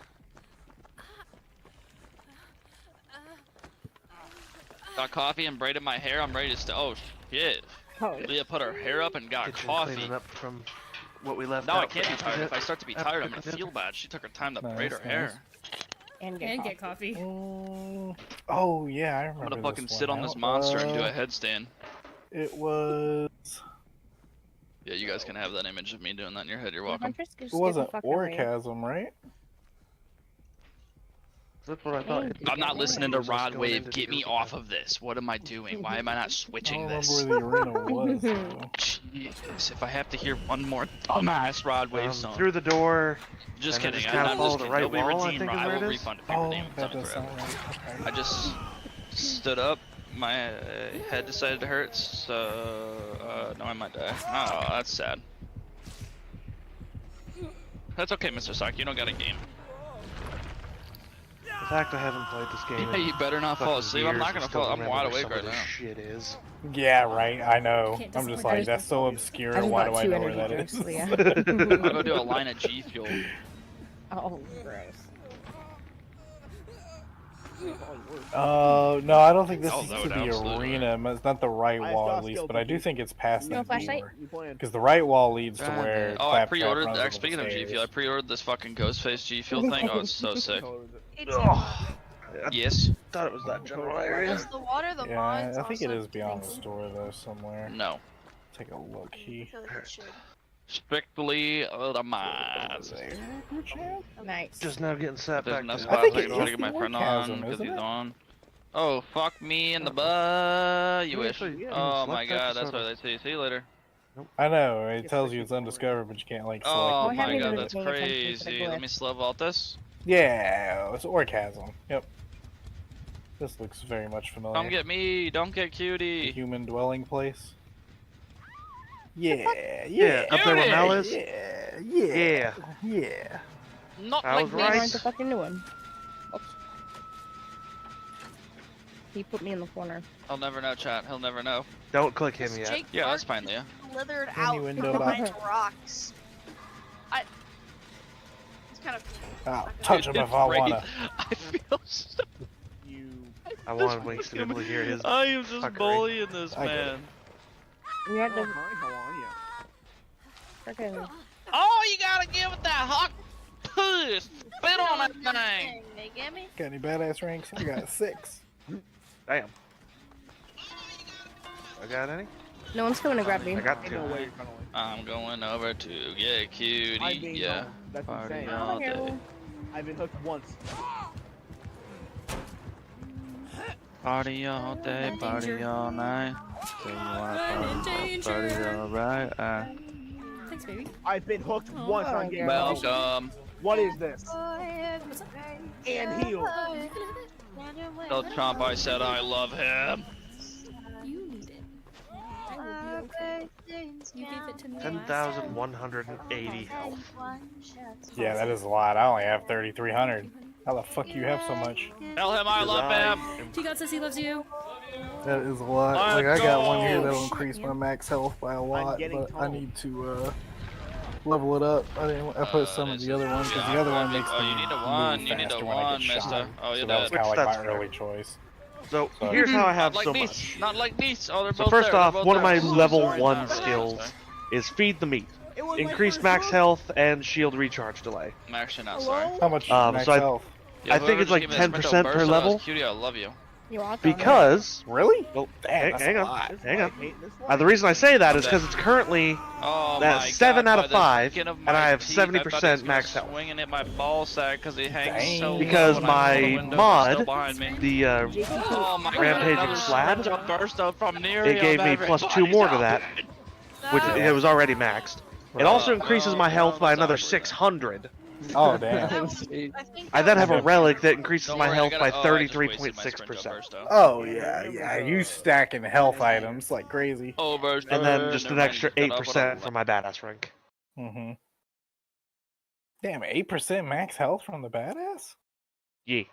Got coffee and braided my hair. I'm ready to oh shit. Oh, Leah put her hair up and got Kitchen coffee. cleaning up from what we left No, out I can't be for tired. dinner. If I start to be After tired, I'm gonna cooking feel bad. She took her time to Nice, braid her nice. hair. and And get get coffee. Oh yeah, I remember. I'm gonna fucking this sit one on this now. monster and do a headstand. It was. Yeah, you guys can have that image of me doing that in your head. You're Yeah, welcome. Huntress, just It get the wasn't fuck away. orgasm, right? That's what I thought. Dang, I'm not Yeah. listening to Just Rod going Wave. into Get me the off of this. What am I doing? Why am I not I switching don't this? remember where the arena was. Though. Jeez, if I have to hear one more dumbass Rod Wave song. through the door. Just and then kidding. just kinda I'm follow just the kidding. right Nobody wall, I redeem think is Rod. I where it will is. refund if you Oh, redeem that something does forever. sound right. I just stood up. My head decided to hurt, so no, I might die. Oh, that's sad. That's okay, Mr. Sock. You don't got a game. The fact I haven't played this game. Hey, you better not fall fucking asleep. I'm years not and gonna still fall. I'm remember wide where awake some of right this now. Shit is. Yeah, right. I know. Can't I'm just disappoint like, that's so obscure. I just Why bought do I 2 know where energy that drinks, is? so yeah. I'll go do a line of G Fuel. Oh, gross. No, I don't think this Oh, is that to would the absolutely arena. It's not the right I wall, saw at least, skill but I do cookie. think it's past You know, the flashlight? door. You playing? Because the right wall leads to God, where man. Oh, I Claptrap pre-ordered. runs up the Speaking of G stairs. Fuel, I pre-ordered this fucking Ghostface G Fuel thing. Oh, it's so sick. Ugh. Yes. Thought it was that general area. Is the water the Yeah, mods I think it also is beyond the things? store though, somewhere. No. Take a look I here. feel like it should. Strictly the mods. Nice. Just now getting set There's back enough to spots. think I it can try to is get my the friend orgasm, on because isn't he's it? on. Oh, fuck me in the butt. You wish. Seriously, yeah, Oh select my god, that's episode what they say. See you later. I know, it tells you it's undiscovered, but you can't like select Oh I it. haven't my even god, that's been paying attention to the crazy. Let me glyphs. slow vault this. Yeah, it's orgasm. Yep. This looks very much familiar. Come get me. Don't get The cutie. human dwelling place. Yeah, Yeah, up there where Cutie! Mel is. yeah, Yeah. yeah. Not I like was this. right. Find the fucking new one. Oops. He put me in the corner. He'll never know, chat. He'll never know. Don't click him This yet. Jake Yeah, that's Martin fine, Leah. Slithered out Innuendo from box. behind rocks. It's kind of. I'll touch him if I wanna. I feel so. You. I wanted Winks to be able to hear his. I am just fuckery. bullying this I get it. man. You had Oh, to hi, how are you? freaking. Oh, you gotta give it that hot push. Spit on that thing. They get me? Got any badass ranks? I got 6. Damn. I got any? No one's coming to grab me. I got Ain't no two. way you're gonna win. I'm going over to get cutie. I mean, Yeah. no, that's Party insane. all day. I've been hooked once. Party all day, party all night. Say you wanna party, party all right. Thanks, baby. I've been hooked Oh, once on game. Welcome. What is this? And heal. Tell Trump I said I love him. You need it. I will be okay. You gave it to me. 10,180 health. Yeah, that is a lot. I only have 3,300. How the fuck you have so much? Tell him I love him. He got says he loves you. That is a lot. Let's Like, I got one here go. that'll increase my max health by a lot, getting but I tall. need to level it up. I put some of the other ones because the other one makes Oh, me you need a move one. You need faster a when I one, get shot. mister. Oh, So you're that was dead. kind of like Which my that's early choice. So Sorry. here's how I have Not like so these. much. Not like these. Oh, they're So both first there. off, They're both one of my there. level Sorry, 1 not skills right. is feed the meat. It was my Increase first max hook. health and shield recharge delay. I'm actually not sorry. How much max so I- health? Yeah, I think whoever it's just like gave me that 10% per Sprinto burst, level. that was Cutie, I love you. You're welcome. Because Really? well, Damn, that's hang a on, lot. This hang life on. ain't this life. The reason I say that is Okay. because it's currently Oh That's my 7 God, out by of the 5, skin of and my I have teeth, 70% I thought he was max gonna health. swinging at my ball sack because he hangs Dang. so low Because when I open the my window, mod, they're still behind me. the Oh my God, Rampaging another Slab, Sprinto burst up from near it gave me plus 2 more to that, which No. it was already maxed. It also increases my health by another 600. Oh, damn. I think I then have a that was- relic that increases Don't my worry, I health got by it. Oh, I just wasted my Sprinto 33.6%. burst up. Oh, yeah. You stacking health items like crazy. Oh, burst And then up, just an never mind, extra just got off with a 8% for my badass rank. Mm-hmm. Damn, 8% max health from the badass? Yeah.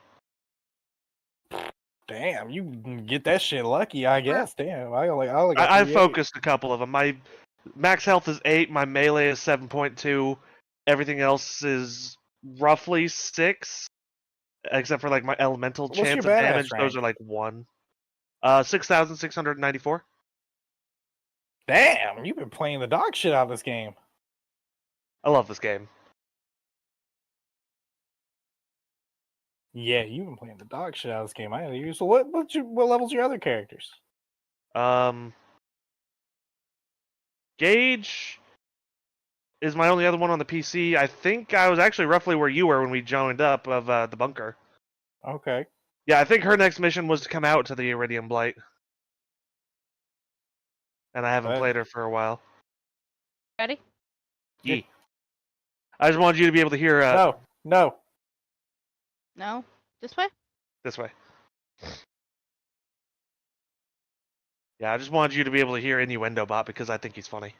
Damn, you get that shit lucky, I guess. Damn, I only got I 38. focused a couple of them. My max health is 8, my melee is 7.2, everything else is roughly 6, except for like my elemental What's your chance of badass damage. Those rank? are like 1. 6,694. Damn, you've been playing the dog shit out of this game. I love this game. Yeah, you've been playing the dog shit out of this game. I know you. So what level's your other characters? Gage is my only other one on the PC. I think I was actually roughly where you were when we joined up of the bunker. Okay. Yeah, I think her next mission was to come out to the Iridium Blight. And I haven't Right. played her for a while. Ready? Yeah. I just wanted you to be able to hear No. No? This way? this way. Yeah, I just wanted you to be able to hear Innuendo Bot because I think he's funny.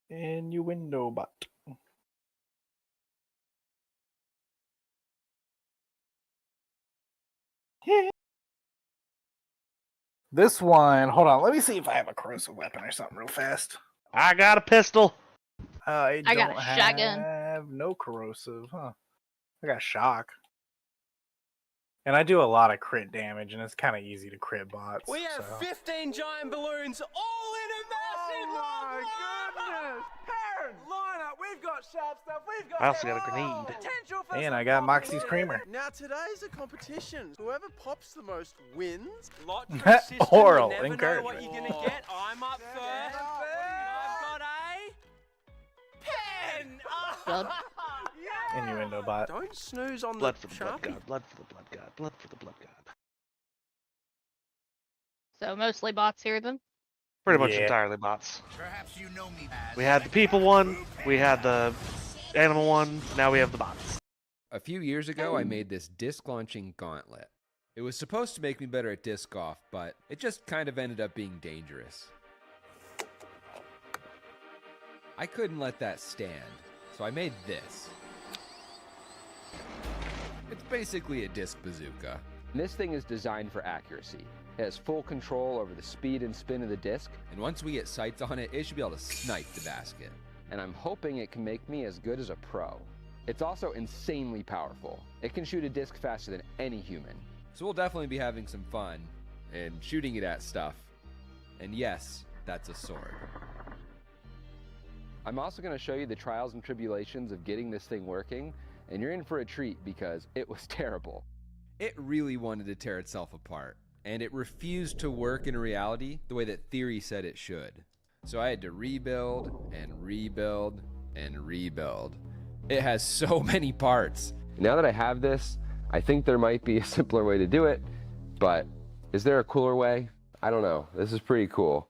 Innuendo bot. This one, hold on. Let me see if I have a corrosive weapon or something real fast. I got a pistol. I got don't a shotgun. have no corrosive, huh? I got shock. And I do a lot of crit damage, and it's kind of easy to crit bots. We have so. 15 giant balloons all in a massive goodness! Parent, line up. We've got sharp stuff. We've got. I also got a grenade. Potential for And some I got fun Moxie's here. Creamer. Now today's a competition. Whoever pops the most wins. lot for a system. Oral You never know encouragement. what you're gonna get. I'm up first. I've got a pen. Blood. Innuendo bot. Don't snooze on Blood the for the blood sharpie. god. Blood for the blood god. Blood for the blood god. So mostly bots here then? Pretty much Yeah. entirely bots. Perhaps you know me as. We had the people one. We had the animal one. Now we have the bots. A few years ago, I made this disc launching gauntlet. It was supposed to make me better at disc golf, but it just kind of ended up being dangerous. I couldn't let that stand, so I made this. It's basically a disc bazooka. This thing is designed for accuracy. It has full control over the speed and spin of the disc, And once we get sights on it, it should be able to snipe the basket. and I'm hoping it can make me as good as a pro. It's also insanely powerful. It can shoot a disc faster than any human. So we'll definitely be having some fun and shooting it at stuff. And yes, that's a sword. I'm also going to show you the trials and tribulations of getting this thing working, and you're in for a treat because it was terrible. It really wanted to tear itself apart, and it refused to work in reality the way that theory said it should. So I had to rebuild and rebuild and rebuild. It has so many parts. Now that I have this, I think there might be a simpler way to do it, but is there a cooler way? I don't know. This is pretty cool.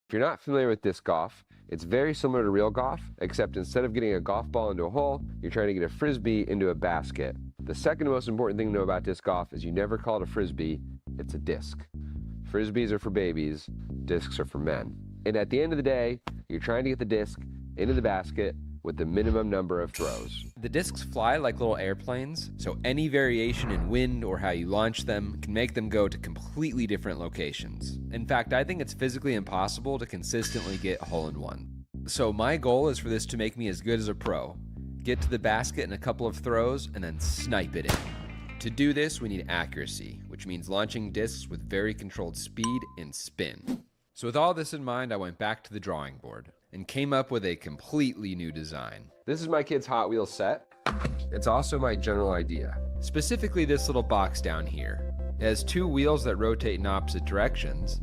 If you're not familiar with disc golf, it's very similar to real golf, except instead of getting a golf ball into a hole, you're trying to get a frisbee into a basket. The second most important thing to know about disc golf is you never call it a frisbee, it's a disc. Frisbees are for babies, discs are for men. And at the end of the day, you're trying to get the disc into the basket with the minimum number of throws. The discs fly like little airplanes, so any variation in wind or how you launch them can make them go to completely different locations. In fact, I think it's physically impossible to consistently get hole-in-one. So my goal is for this to make me as good as a pro. Get to the basket in a couple of throws and then snipe it in. To do this, we need accuracy, which means launching discs with very controlled speed and spin. So with all this in mind, I went back to the drawing board and came up with a completely new design. This is my kid's Hot Wheels set. It's also my general idea. Specifically this little box down here. It has two wheels that rotate in opposite directions,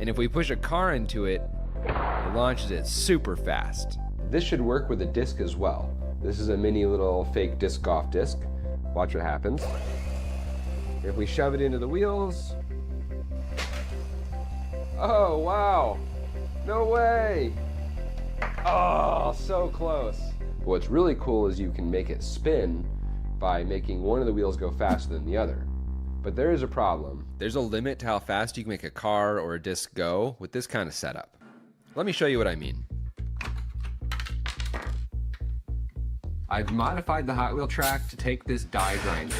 and if we push a car into it, it launches it super fast. This should work with a disc as well. This is a mini little fake disc golf disc. Watch what happens. If we shove it into the wheels... Oh, wow! No way! Oh, so close. What's really cool is you can make it spin by making one of the wheels go faster than the other. But there is a problem. There's a limit to how fast you can make a car or a disc go with this kind of setup. Let me show you what I mean. I've modified the Hot Wheel track to take this die grinder.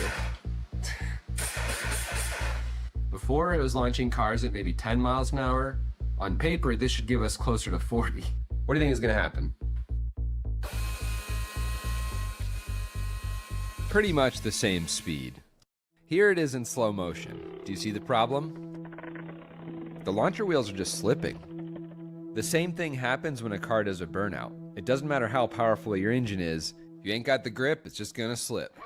Before, it was launching cars at maybe 10 miles an hour. On paper, this should give us closer to 40. What do you think is gonna happen? Pretty much the same speed. Here it is in slow motion. Do you see the problem? The launcher wheels are just slipping. The same thing happens when a car does a burnout. It doesn't matter how powerful your engine is, if you ain't got the grip, it's just gonna slip.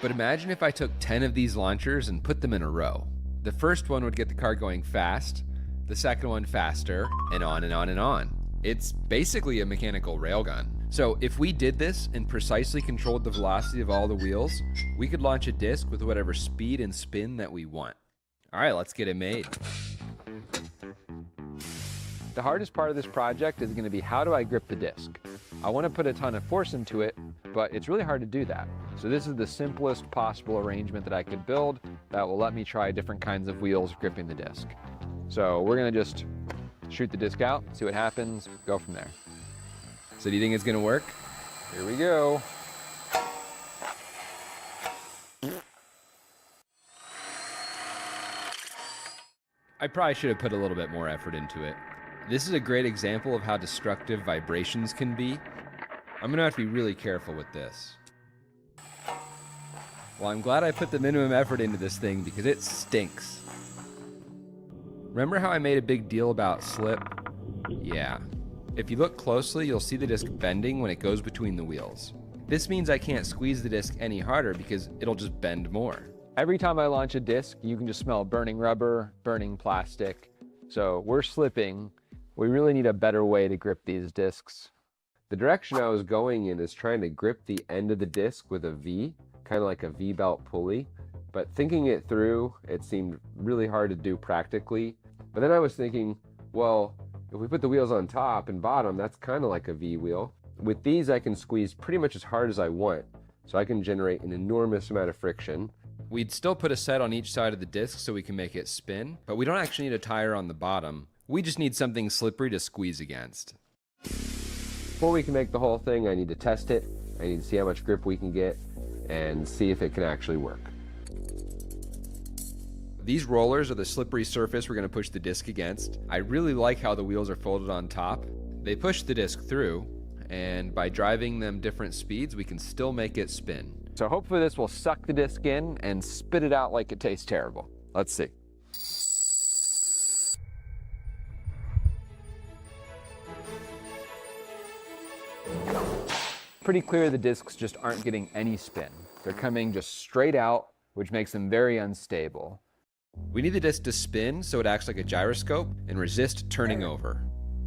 But imagine if I took 10 of these launchers and put them in a row. The first one would get the car going fast, the second one faster, and on and on and on. It's basically a mechanical railgun. So if we did this and precisely controlled the velocity of all the wheels, we could launch a disc with whatever speed and spin that we want. All right, let's get it made. The hardest part of this project is going to be, how do I grip the disc? I want to put a ton of force into it, but it's really hard to do that. So this is the simplest possible arrangement that I could build that will let me try different kinds of wheels gripping the disc. So we're going to just shoot the disc out, see what happens, go from there. So do you think it's gonna work? Here we go. I probably should have put a little bit more effort into it. This is a great example of how destructive vibrations can be. I'm gonna have to be really careful with this. Well, I'm glad I put the minimum effort into this thing because it stinks. Remember how I made a big deal about slip? Yeah. If you look closely, you'll see the disc bending when it goes between the wheels. This means I can't squeeze the disc any harder because it'll just bend more. Every time I launch a disc, you can just smell burning rubber, burning plastic. So we're slipping. We really need a better way to grip these discs. The direction I was going in is trying to grip the end of the disc with a V, kind of like a V-belt pulley. But thinking it through, it seemed really hard to do practically. But then I was thinking, well, if we put the wheels on top and bottom, that's kind of like a V wheel. With these, I can squeeze pretty much as hard as I want, so I can generate an enormous amount of friction. We'd still put a set on each side of the disc so we can make it spin, but we don't actually need a tire on the bottom. We just need something slippery to squeeze against. Before we can make the whole thing, I need to test it. I need to see how much grip we can get and see if it can actually work. These rollers are the slippery surface we're going to push the disc against. I really like how the wheels are folded on top. They push the disc through, and by driving them different speeds, we can still make it spin. So hopefully this will suck the disc in and spit it out like it tastes terrible. Let's see. Pretty clear the discs just aren't getting any spin. They're coming just straight out, which makes them very unstable. We need the disc to spin so it acts like a gyroscope and resist turning over.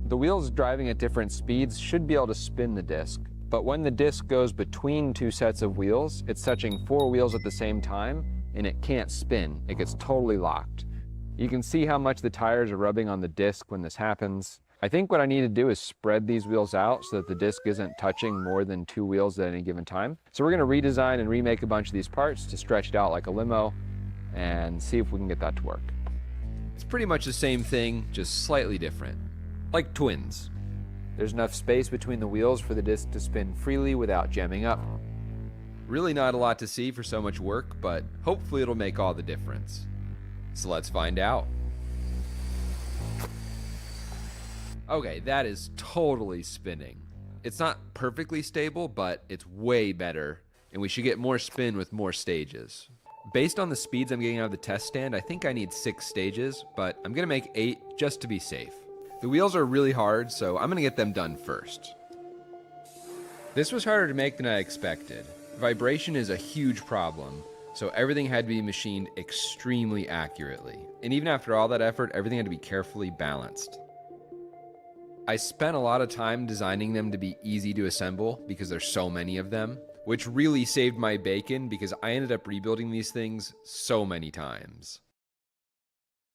The wheels driving at different speeds should be able to spin the disc, but when the disc goes between two sets of wheels, it's touching 4 wheels at the same time, and it can't spin. It gets totally locked. You can see how much the tires are rubbing on the disc when this happens. I think what I need to do is spread these wheels out so that the disc isn't touching more than 2 wheels at any given time. So we're going to redesign and remake a bunch of these parts to stretch it out like a limo and see if we can get that to work. It's pretty much the same thing, just slightly different. Like twins. There's enough space between the wheels for the disc to spin freely without jamming up. Really not a lot to see for so much work, but hopefully it'll make all the difference. So let's find out. Okay, that is totally spinning. It's not perfectly stable, but it's way better, and we should get more spin with more stages. Based on the speeds I'm getting out of the test stand, I think I need 6 stages, but I'm gonna make 8 just to be safe. The wheels are really hard, so I'm gonna get them done first. This was harder to make than I expected. Vibration is a huge problem, so everything had to be machined extremely accurately. And even after all that effort, everything had to be carefully balanced. I spent a lot of time designing them to be easy to assemble because there's so many of them, which really saved my bacon because I ended up rebuilding these things so many times.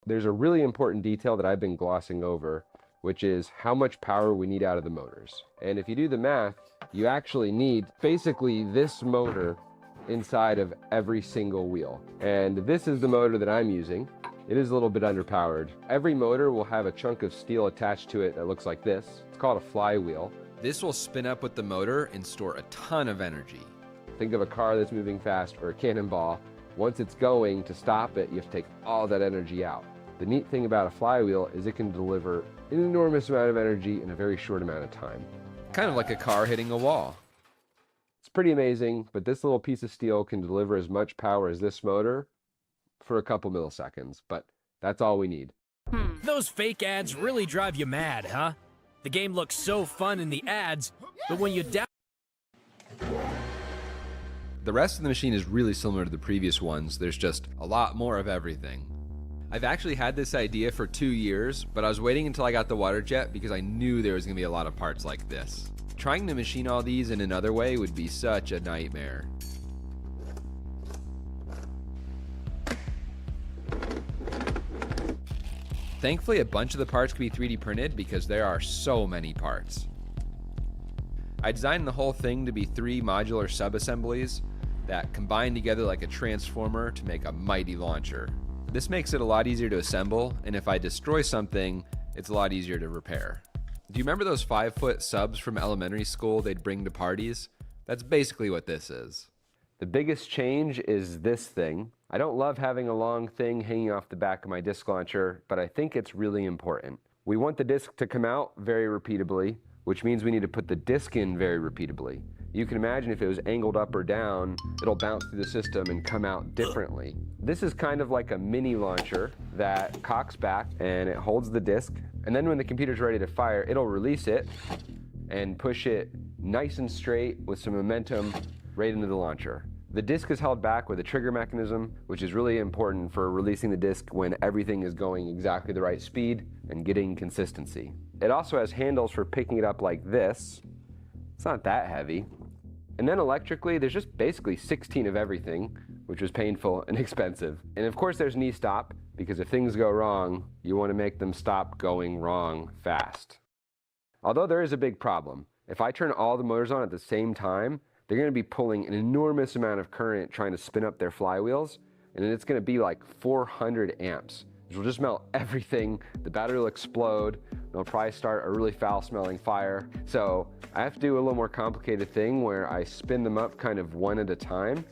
There's a really important detail that I've been glossing over, which is how much power we need out of the motors. And if you do the math, you actually need basically this motor inside of every single wheel. And this is the motor that I'm using. It is a little bit underpowered. Every motor will have a chunk of steel attached to it that looks like this. It's called a flywheel. This will spin up with the motor and store a ton of energy. Think of a car that's moving fast or a cannonball. Once it's going, to stop it, you have to take all that energy out. The neat thing about a flywheel is it can deliver an enormous amount of energy in a very short amount of time. Kind of like a car hitting a wall. It's pretty amazing, but this little piece of steel can deliver as much power as this motor for a couple milliseconds, but that's all we need. Those fake ads really drive you mad, huh? The game looks so fun in the ads, but when you The rest of the machine is really similar to the previous ones, there's just a lot more of everything. I've actually had this idea for 2 years, but I was waiting until I got the water jet because I knew there was going to be a lot of parts like this. Trying to machine all these in another way would be such a nightmare. Thankfully, a bunch of the parts can be 3D printed because there are so many parts. I designed the whole thing to be 3 modular sub-assemblies that combine together like a transformer to make a mighty launcher. This makes it a lot easier to assemble, and if I destroy something, it's a lot easier to repair. Do you remember those 5-foot subs from elementary school they'd bring to parties? That's basically what this is. The biggest change is this thing. I don't love having a long thing hanging off the back of my disc launcher, but I think it's really important. We want the disc to come out very repeatably, which means we need to put the disc in very repeatably. You can imagine if it was angled up or down, it'll bounce through the system and come out differently. This is kind of like a mini launcher that cocks back and it holds the disc, and then when the computer's ready to fire, it'll release it and push it nice and straight with some momentum right into the launcher. The disc is held back with a trigger mechanism, which is really important for releasing the disc when everything is going exactly the right speed and getting consistency. It also has handles for picking it up like this. It's not that heavy. And then electrically, there's just basically 16 of everything, which was painful and expensive. And of course there's knee stop, because if things go wrong, you want to make them stop going wrong fast. Although there is a big problem. If I turn all the motors on at the same time, they're going to be pulling an enormous amount of current trying to spin up their flywheels, and it's going to be like 400 amps, which will just melt everything. The battery will explode, and it'll probably start a really foul-smelling fire. So I have to do a little more complicated thing where I spin them up kind of one at a time,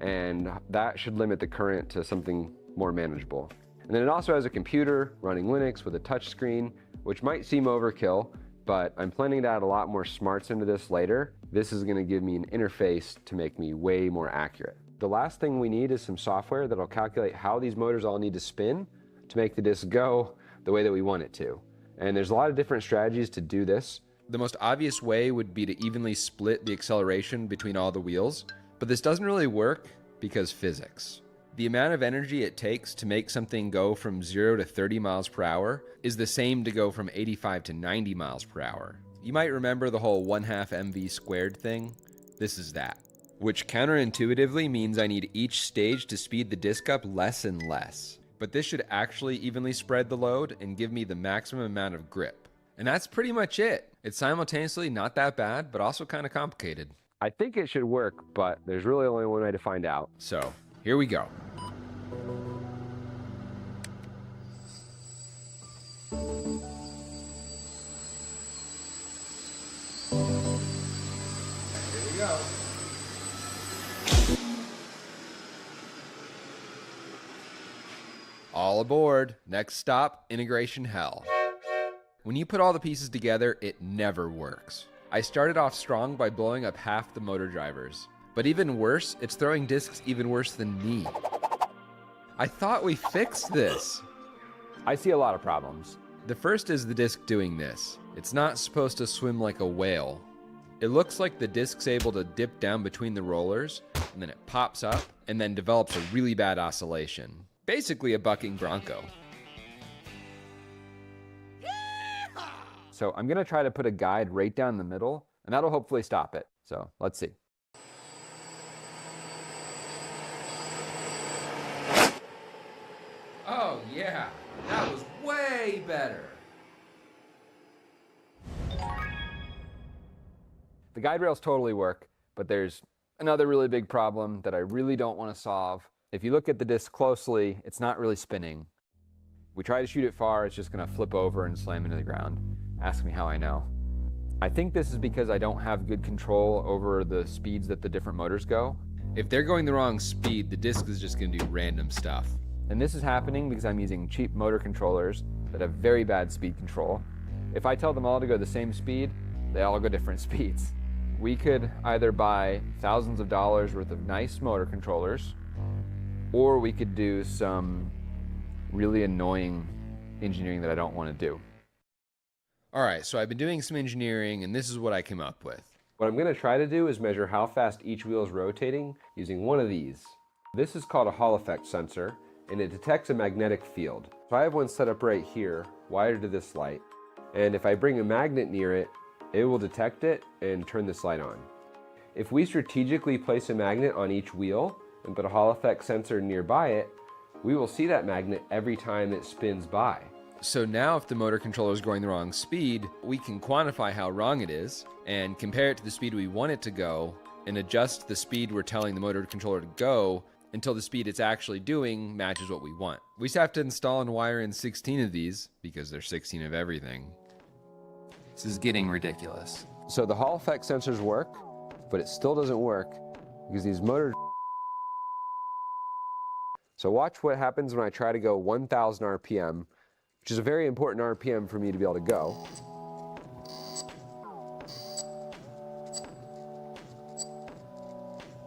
and that should limit the current to something more manageable. And then it also has a computer running Linux with a touch screen, which might seem overkill, but I'm planning to add a lot more smarts into this later. This is going to give me an interface to make me way more accurate. The last thing we need is some software that'll calculate how these motors all need to spin to make the disc go the way that we want it to. And there's a lot of different strategies to do this. The most obvious way would be to evenly split the acceleration between all the wheels, but this doesn't really work because physics. The amount of energy it takes to make something go from 0 to 30 miles per hour is the same to go from 85 to 90 miles per hour. You might remember the whole 1/2 mv squared thing. This is that. Which counterintuitively means I need each stage to speed the disc up less and less. But this should actually evenly spread the load and give me the maximum amount of grip. And that's pretty much it. It's simultaneously not that bad, but also kind of complicated. I think it should work, but there's really only one way to find out. So, here we go. Here we go. All aboard. Next stop, integration hell. When you put all the pieces together, it never works. I started off strong by blowing up half the motor drivers. But even worse, it's throwing discs even worse than me. I thought we fixed this. I see a lot of problems. The first is the disc doing this. It's not supposed to swim like a whale. It looks like the disc's able to dip down between the rollers, and then it pops up, and then develops a really bad oscillation. Basically a bucking bronco. So I'm gonna try to put a guide right down the middle, and that'll hopefully stop it. So let's see. Oh yeah, that was way better. The guide rails totally work, but there's another really big problem that I really don't want to solve. If you look at the disc closely, it's not really spinning. We try to shoot it far, it's just gonna flip over and slam into the ground. Ask me how I know. I think this is because I don't have good control over the speeds that the different motors go. If they're going the wrong speed, the disc is just gonna do random stuff. And this is happening because I'm using cheap motor controllers that have very bad speed control. If I tell them all to go the same speed, they all go different speeds. We could either buy thousands of dollars worth of nice motor controllers, or we could do some really annoying engineering that I don't want to do. All right, so I've been doing some engineering, and this is what I came up with. What I'm going to try to do is measure how fast each wheel is rotating using one of these. This is called a Hall effect sensor, and it detects a magnetic field. So I have one set up right here, wired to this light. And if I bring a magnet near it, it will detect it and turn this light on. If we strategically place a magnet on each wheel and put a Hall effect sensor nearby it, we will see that magnet every time it spins by. So now if the motor controller is going the wrong speed, we can quantify how wrong it is and compare it to the speed we want it to go and adjust the speed we're telling the motor controller to go until the speed it's actually doing matches what we want. We just have to install and wire in 16 of these because there's 16 of everything. This is getting ridiculous. So the Hall effect sensors work, but it still doesn't work because these motors. So watch what happens when I try to go 1,000 RPM, which is a very important RPM for me to be able to go.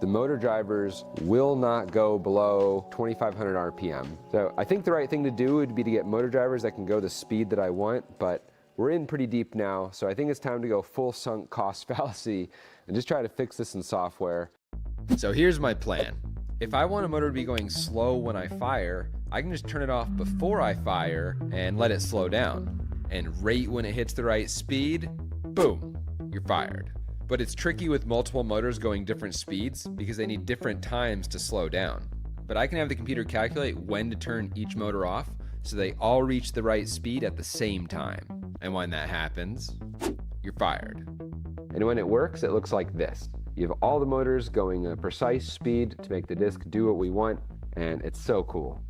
The motor drivers will not go below 2,500 RPM. So I think the right thing to do would be to get motor drivers that can go the speed that I want, but we're in pretty deep now, so I think it's time to go full sunk cost fallacy and just try to fix this in software. So here's my plan. If I want a motor to be going slow when I fire, I can just turn it off before I fire and let it slow down. And right when it hits the right speed, boom, you're fired. But it's tricky with multiple motors going different speeds because they need different times to slow down. But I can have the computer calculate when to turn each motor off so they all reach the right speed at the same time. And when that happens, you're fired. And when it works, it looks like this. You have all the motors going a precise speed to make the disc do what we want, and it's so cool.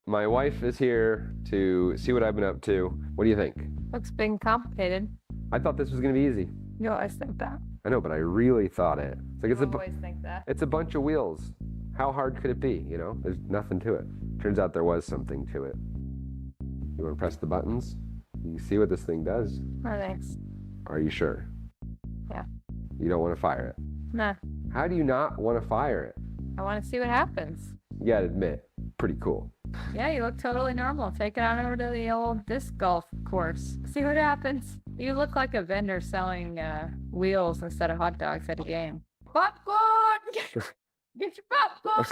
My wife is here to see what I've been up to. What do you think? Looks big and complicated. I thought this was gonna be easy. You always think that. I know, but I really thought it. It's like You always think that. it's a bunch of wheels. How hard could it be, you know? There's nothing to it. Turns out there was something to it. You wanna press the buttons? You can see what this thing does. Oh, thanks. Are you sure? Yeah. You don't wanna fire it? Nah. How do you not wanna fire it? I want to see what happens. You gotta admit, pretty cool. Yeah, you look totally normal. Take it on over to the old disc golf course. See what happens. You look like a vendor selling wheels instead of hot dogs at a game. Popcorn! Get your popcorn!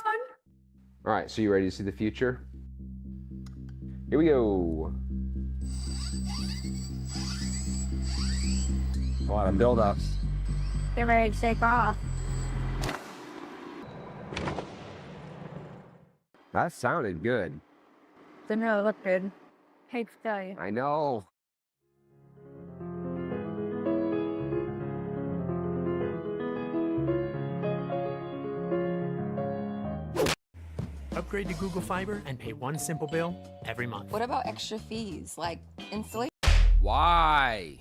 All right, so you ready to see the future? Here we go. A lot of build-ups. Get ready to take off. That sounded good. Didn't really look good. Hate to tell you. I know. Upgrade to Google Fiber and pay one simple bill every month. What about extra fees, like installation? Why?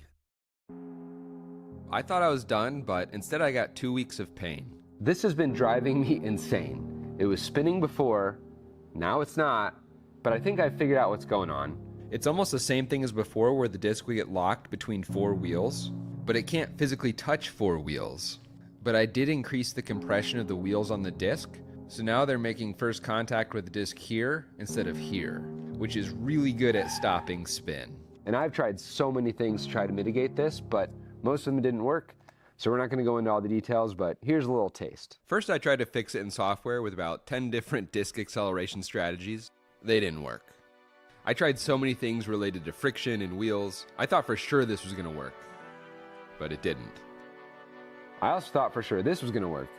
I thought I was done, but instead I got 2 weeks of pain. This has been driving me insane. It was spinning before, now it's not, but I think I figured out what's going on. It's almost the same thing as before where the disc will get locked between 4 wheels, but it can't physically touch 4 wheels. But I did increase the compression of the wheels on the disc, so now they're making first contact with the disc here instead of here, which is really good at stopping spin. And I've tried so many things to try to mitigate this, but most of them didn't work. So we're not going to go into all the details, but here's a little taste. First, I tried to fix it in software with about 10 different disc acceleration strategies. They didn't work. I tried so many things related to friction and wheels. I thought for sure this was going to work, but it didn't. I also thought for sure this was going to work,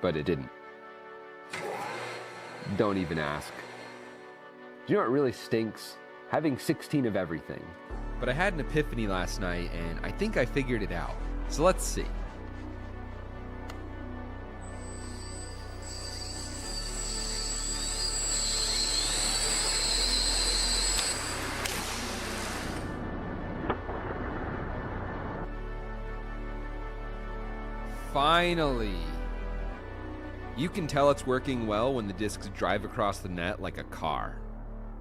but it didn't. Don't even ask. Do you know what really stinks? Having 16 of everything. But I had an epiphany last night, and I think I figured it out. So let's see. Finally! You can tell it's working well when the discs drive across the net like a car.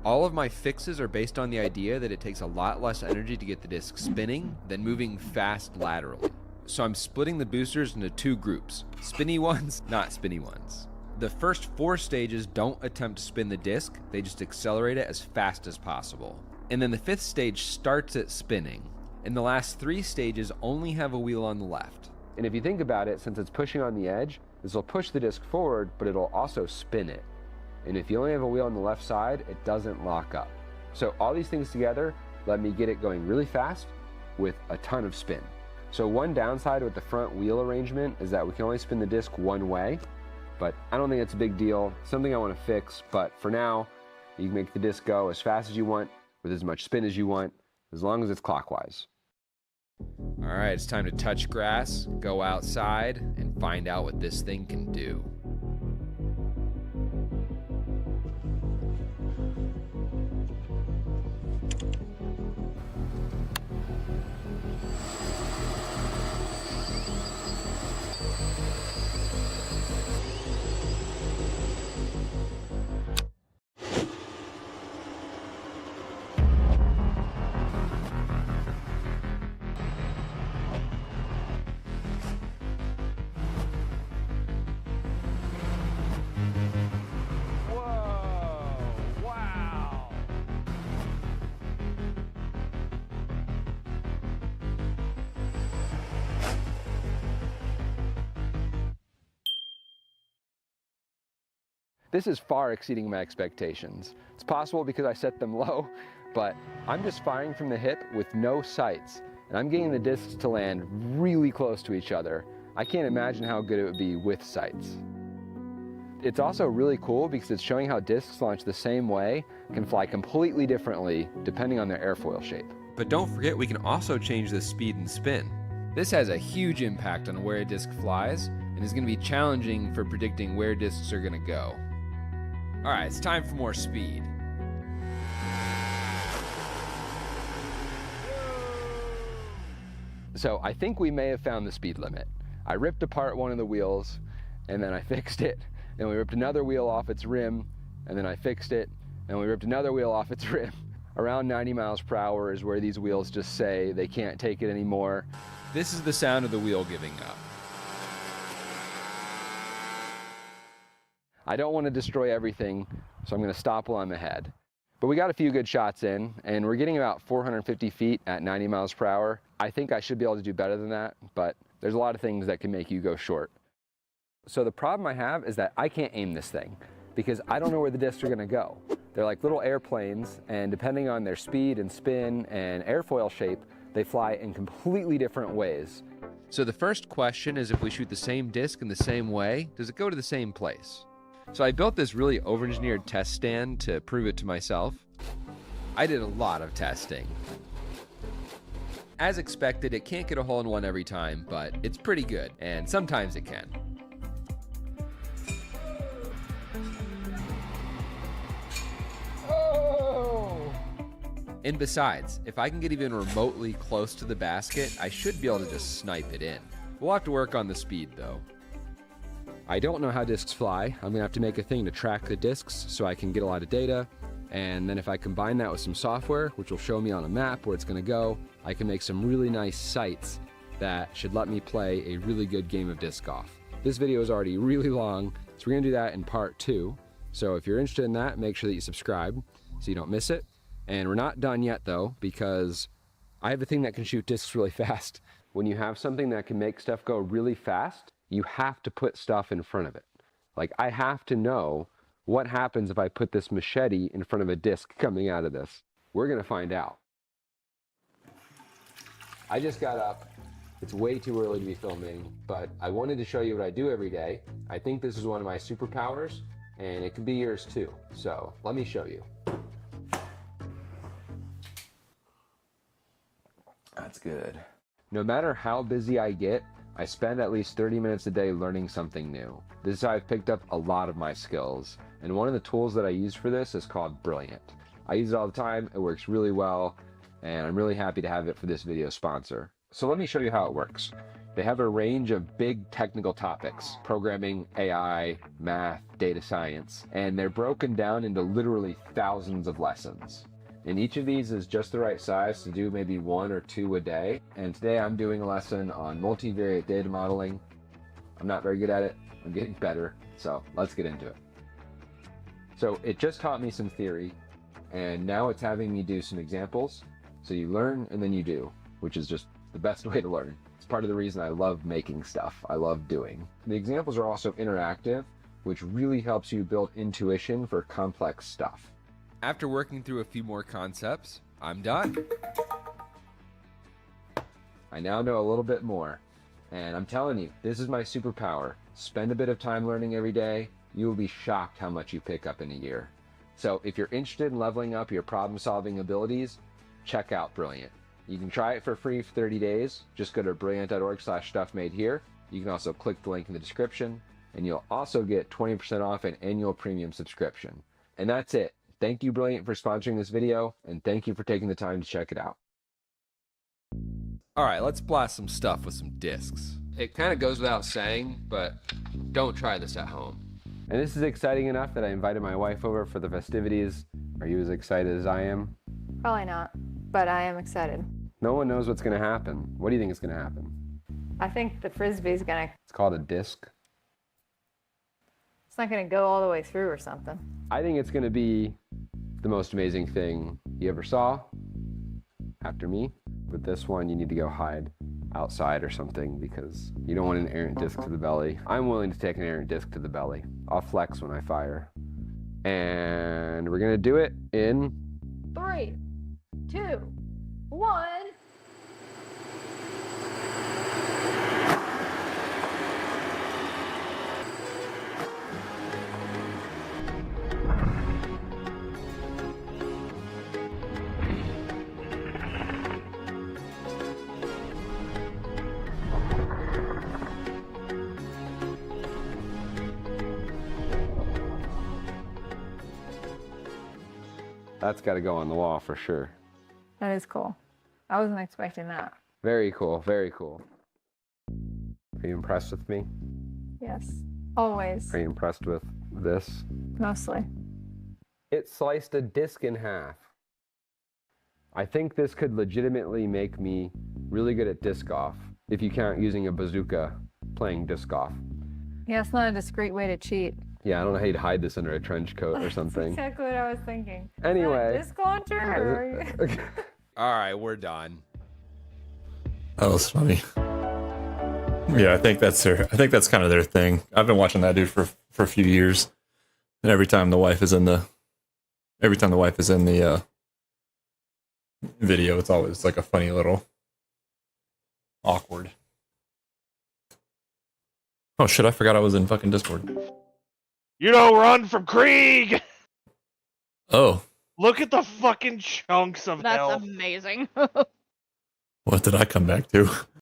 All of my fixes are based on the idea that it takes a lot less energy to get the disc spinning than moving fast laterally. So I'm splitting the boosters into 2 groups, spinny ones, not spinny ones. The first 4 stages don't attempt to spin the disc, they just accelerate it as fast as possible. And then the 5th stage starts it spinning, and the last 3 stages only have a wheel on the left. And if you think about it, since it's pushing on the edge, This will push the disc forward, but it'll also spin it. And if you only have a wheel on the left side, it doesn't lock up. So all these things together let me get it going really fast with a ton of spin. So one downside with the front wheel arrangement is that we can only spin the disc one way, but I don't think it's a big deal. Something I want to fix, but for now, you can make the disc go as fast as you want, with as much spin as you want, as long as it's clockwise. All right, it's time to touch grass, go outside, and find out what this thing can do. This is far exceeding my expectations. It's possible because I set them low, but I'm just firing from the hip with no sights, and I'm getting the discs to land really close to each other. I can't imagine how good it would be with sights. It's also really cool because it's showing how discs launched the same way can fly completely differently depending on their airfoil shape. But don't forget, we can also change the speed and spin. This has a huge impact on where a disc flies and is going to be challenging for predicting where discs are going to go. All right, it's time for more speed. So I think we may have found the speed limit. I ripped apart one of the wheels and then I fixed it. Then we ripped another wheel off its rim and then I fixed it. And we ripped another wheel off its rim. Around 90 miles per hour is where these wheels just say they can't take it anymore. This is the sound of the wheel giving up. I don't want to destroy everything, so I'm going to stop while I'm ahead. But we got a few good shots in, and we're getting about 450 feet at 90 miles per hour. I think I should be able to do better than that, but there's a lot of things that can make you go short. So the problem I have is that I can't aim this thing, because I don't know where the discs are going to go. They're like little airplanes, and depending on their speed and spin and airfoil shape, they fly in completely different ways. So the first question is, if we shoot the same disc in the same way, does it go to the same place? So I built this really over-engineered test stand to prove it to myself. I did a lot of testing. As expected, it can't get a hole-in-one every time, but it's pretty good, and sometimes it can. Oh! And besides, if I can get even remotely close to the basket, I should be able to just snipe it in. We'll have to work on the speed, though. I don't know how discs fly. I'm gonna have to make a thing to track the discs so I can get a lot of data. And then if I combine that with some software, which will show me on a map where it's gonna go, I can make some really nice sights that should let me play a really good game of disc golf. This video is already really long, so we're gonna do that in part 2. So if you're interested in that, make sure that you subscribe so you don't miss it. And we're not done yet though, because I have a thing that can shoot discs really fast. When you have something that can make stuff go really fast, you have to put stuff in front of it. Like, I have to know what happens if I put this machete in front of a disc coming out of this. We're gonna find out. I just got up. It's way too early to be filming, but I wanted to show you what I do every day. I think this is one of my superpowers, and it could be yours too. So let me show you. That's good. No matter how busy I get, I spend at least 30 minutes a day learning something new. This is how I've picked up a lot of my skills. And one of the tools that I use for this is called Brilliant. I use it all the time, it works really well, and I'm really happy to have it for this video sponsor. So let me show you how it works. They have a range of big technical topics: programming, AI, math, data science, and they're broken down into literally thousands of lessons. And each of these is just the right size to do maybe 1 or 2 a day. And today I'm doing a lesson on multivariate data modeling. I'm not very good at it. I'm getting better. So let's get into it. So it just taught me some theory, and now it's having me do some examples. So you learn and then you do, which is just the best way to learn. It's part of the reason I love making stuff. I love doing. The examples are also interactive, which really helps you build intuition for complex stuff. After working through a few more concepts, I'm done. I now know a little bit more. And I'm telling you, this is my superpower. Spend a bit of time learning every day. You will be shocked how much you pick up in a year. So if you're interested in leveling up your problem-solving abilities, check out Brilliant. You can try it for free for 30 days. Just go to brilliant.org/stuffmadehere. You can also click the link in the description, and you'll also get 20% off an annual premium subscription. And that's it. Thank you, Brilliant, for sponsoring this video, and thank you for taking the time to check it out. All right, let's blast some stuff with some discs. It kind of goes without saying, but don't try this at home. And this is exciting enough that I invited my wife over for the festivities. Are you as excited as I am? Probably not, but I am excited. No one knows what's going to happen. What do you think is going to happen? I think the frisbee's gonna. It's called a disc. It's not gonna go all the way through or something. I think it's going to be the most amazing thing you ever saw. After me, with this one, you need to go hide outside or something because you don't want an errant disc to the belly. I'm willing to take an errant disc to the belly. I'll flex when I fire. And we're going to do it in 3, 2, 1. That's got to go on the wall for sure. That is cool. I wasn't expecting that. Very cool, very cool. Are you impressed with me? Yes, always. Are you impressed with this? Mostly. It sliced a disc in half. I think this could legitimately make me really good at disc golf, if you count using a bazooka playing disc golf. Yeah, it's not a discreet way to cheat. Yeah, I don't know how you'd hide this under a trench coat or something. That's exactly what I was thinking. Anyway. Disc launcher? Or... All right, we're done. That was funny. Yeah, I think that's kind of their thing. I've been watching that dude for a few years, and every time the wife is in the video, it's always like a funny little awkward. Oh shit! I forgot I was in fucking Discord. You don't run from Krieg! Oh. Look at the fucking chunks of That's health. amazing. What did I come back to?